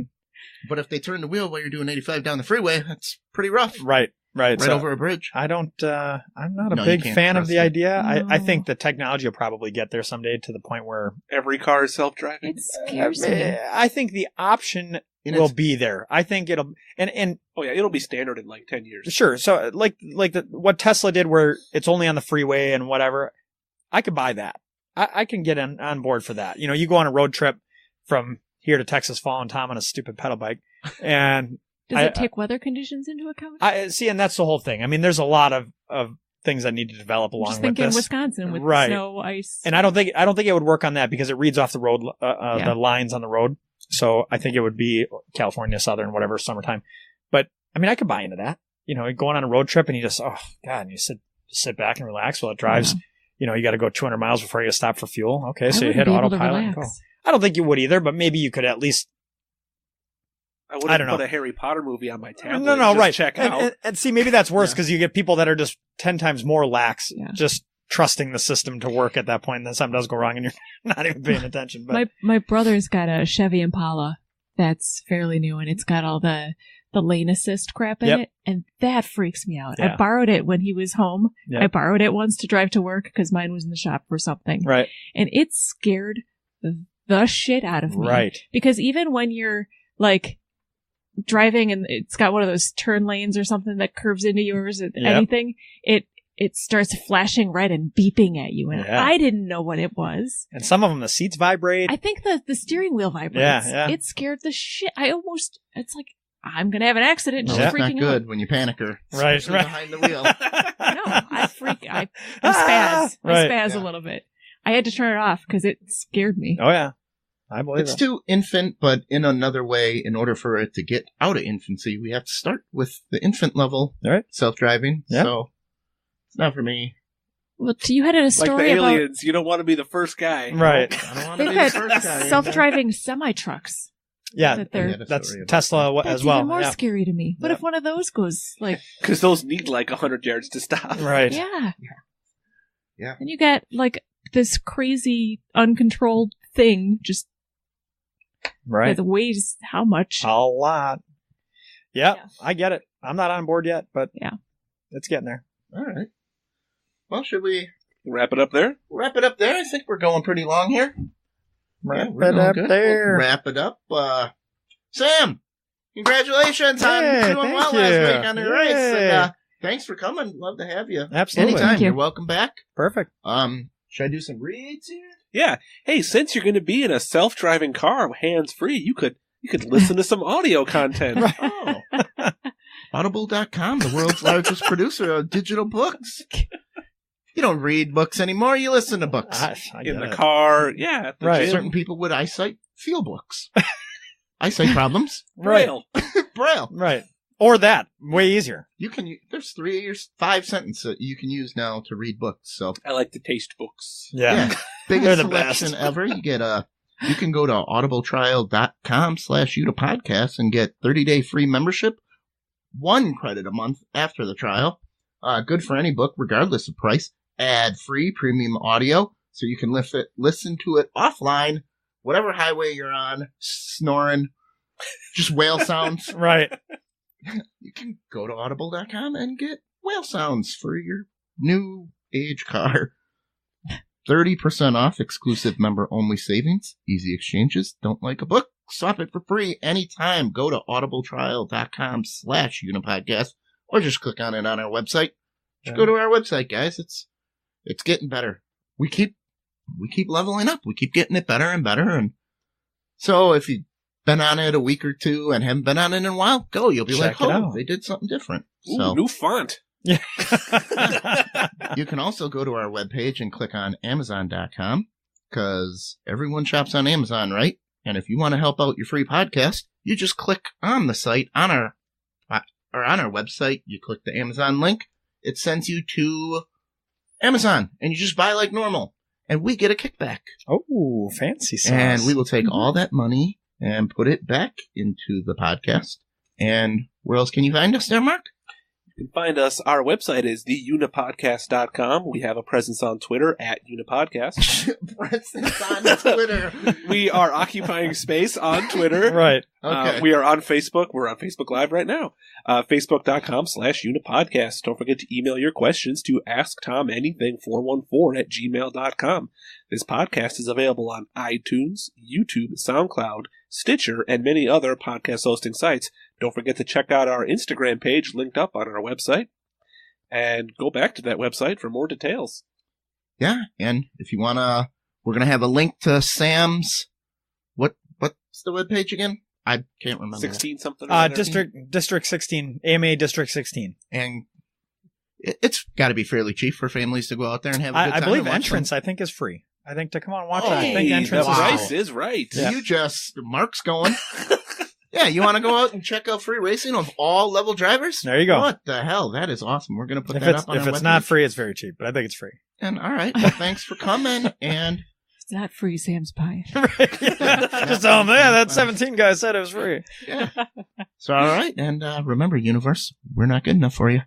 But if they turn the wheel while you're doing 85 down the freeway, that's pretty rough. Right. Right So over a bridge. I'm not a No, you big can't fan of trust the it. idea. I No. think the technology will probably get there someday to the point where Every car is self-driving. It scares me. I think the option And will it's- be there. I think it'll and Oh yeah, it'll be standard in like 10 years. sure. So like what Tesla did, where it's only on the freeway and whatever. I could buy that. I can get on board for that. You go on a road trip from here to Texas, Fallen Tom on a stupid pedal bike, and Does it take weather conditions into account? I see, and that's the whole thing. I mean, there's a lot of things that need to develop I'm along just with thinking this. Wisconsin with Right. snow, ice. And I don't think it would work on that because it reads off the road, the lines on the road. So I think it would be California, Southern, whatever, summertime. But I mean, I could buy into that. Going on a road trip and you just, oh God, and you sit back and relax while it drives. Yeah. You got to go 200 miles before you stop for fuel. Okay, I so you wouldn't hit be able to autopilot and go. relax. I don't think you would either, but maybe you could at least. I wouldn't I don't know. put a Harry Potter movie on my tablet. No, just right. Check and, out. and see, maybe that's worse Yeah. because you get people that are just 10 times more lax, Yeah. just trusting the system to work at that point. And then something does go wrong and you're not even paying attention. But My brother's got a Chevy Impala that's fairly new, and it's got all the lane assist crap in Yep. it, and that freaks me out. Yeah. I borrowed it when he was home. Yep. I borrowed it once to drive to work because mine was in the shop for something, right, and it scared the shit out of me. right. Because even when you're like driving and it's got one of those turn lanes or something that curves into yours, or anything, it starts flashing red and beeping at you, and Yeah. I didn't know what it was. And some of them, the seats vibrate. I think the steering wheel vibrates. Yeah. It scared the shit. It's like I'm going to have an accident. No, She's that's freaking not good when you panic her. Right, especially right. behind the wheel. out. No, I spaz. I Right. spaz a little bit. I had to turn it off because it scared me. Oh, yeah. I believe It's it. too infant, but in another way, in order for it to get out of infancy, we have to start with the infant level Right. self-driving. Yeah. So it's not for me. Well, you had a Like story the about aliens, you don't want to be the first guy. Right. I don't want to they've be the got first guy. self-driving semi-trucks. Yeah. that they're, That's story about Tesla that. that's as well. even more Yeah. scary to me. What Yeah. if one of those goes like, Because those need like 100 yards to stop. Right. yeah. Yeah. And you got like this crazy uncontrolled thing just Right. that weighs how much? A lot. Yep. Yeah. I get it. I'm not on board yet, but Yeah. it's getting there. All right. Well, should we Wrap it up there. wrap it up there? I think we're going pretty long here. Wrap we're it going up good. there. We'll wrap it up. Sam, congratulations on Hey, doing thank well you. last week on the race. Yay. And, thanks for coming. Love to have you. Absolutely. Anytime. Thank you. You're welcome back. Perfect. Should I do some reads here? Yeah. Hey, since you're going to be in a self-driving car, hands-free, you could listen to some audio content. Oh. Audible.com, the world's largest producer of digital books. You don't read books anymore, you listen to books. I get In the it. car, yeah. At the Right. gym. Certain people with eyesight feel books. Eyesight problems. Right. Braille. Braille. Right. Or that. Way easier. You can. There's 3 or 5 sentences that you can use now to read books. So I like to taste books. Yeah. biggest They're the selection best. ever. You get you can go to audibletrial.com/UTAPodcast and get 30-day free membership, 1 credit a month after the trial. Good for any book, regardless of price. Ad-free premium audio, so you can listen to it offline, whatever highway you're on, snoring, just whale sounds. Right. You can go to audible.com and get whale sounds for your new age car. 30% off exclusive member only savings. Easy exchanges. Don't like a book? Swap it for free anytime. Go to audibletrial.com/Unipodcast or just click on it on our website. Just go to our website, guys. It's getting better. We keep leveling up. We keep getting it better and better. And so if you've been on it a week or two and haven't been on it in a while, go. You'll be Check like, it oh, out. they did something different. Ooh, So new font. Yeah. you can also go to our webpage and click on Amazon.com because everyone shops on Amazon, right? And if you want to help out your free podcast, you just click on the site on our website. You click the Amazon link. It sends you to Amazon, and you just buy like normal, and we get a kickback. Oh, fancy sauce. And we will take all that money and put it back into the podcast. And where else can you find us there, Mark? You can find us. Our website is theunipodcast.com. We have a presence on Twitter at Unipodcast. Presence on Twitter. We are occupying space on Twitter. Right. Okay. We are on Facebook. We're on Facebook Live right now. Facebook.com/Unipodcast. Don't forget to email your questions to AskTomAnything414@gmail.com. This podcast is available on iTunes, YouTube, SoundCloud, Stitcher, and many other podcast hosting sites. Don't forget to check out our Instagram page linked up on our website. And go back to that website for more details. Yeah, and if you wanna, we're gonna have a link to Sam's. What's the webpage again? I can't remember. 16 something. or other. District 16. AMA District 16. And it's got to be fairly cheap for families to go out there and have a good time. I believe and watch entrance, them. I think, is free. I think to come out and watch Oh, it, I think Hey, entrance the is wow. price is right. Yeah. You just Mark's going. Yeah, you want to go out and check out free racing of all level drivers? There you go. What the hell? That is awesome. We're gonna put If that it's up on our not webpage. free, it's very cheap, but I think it's free. And all right, well, thanks for coming. And It's not free, Sam's pie. Right. Just tell them, yeah, that 17 guy said it was free. yeah, so all right. And remember, universe, we're not good enough for you.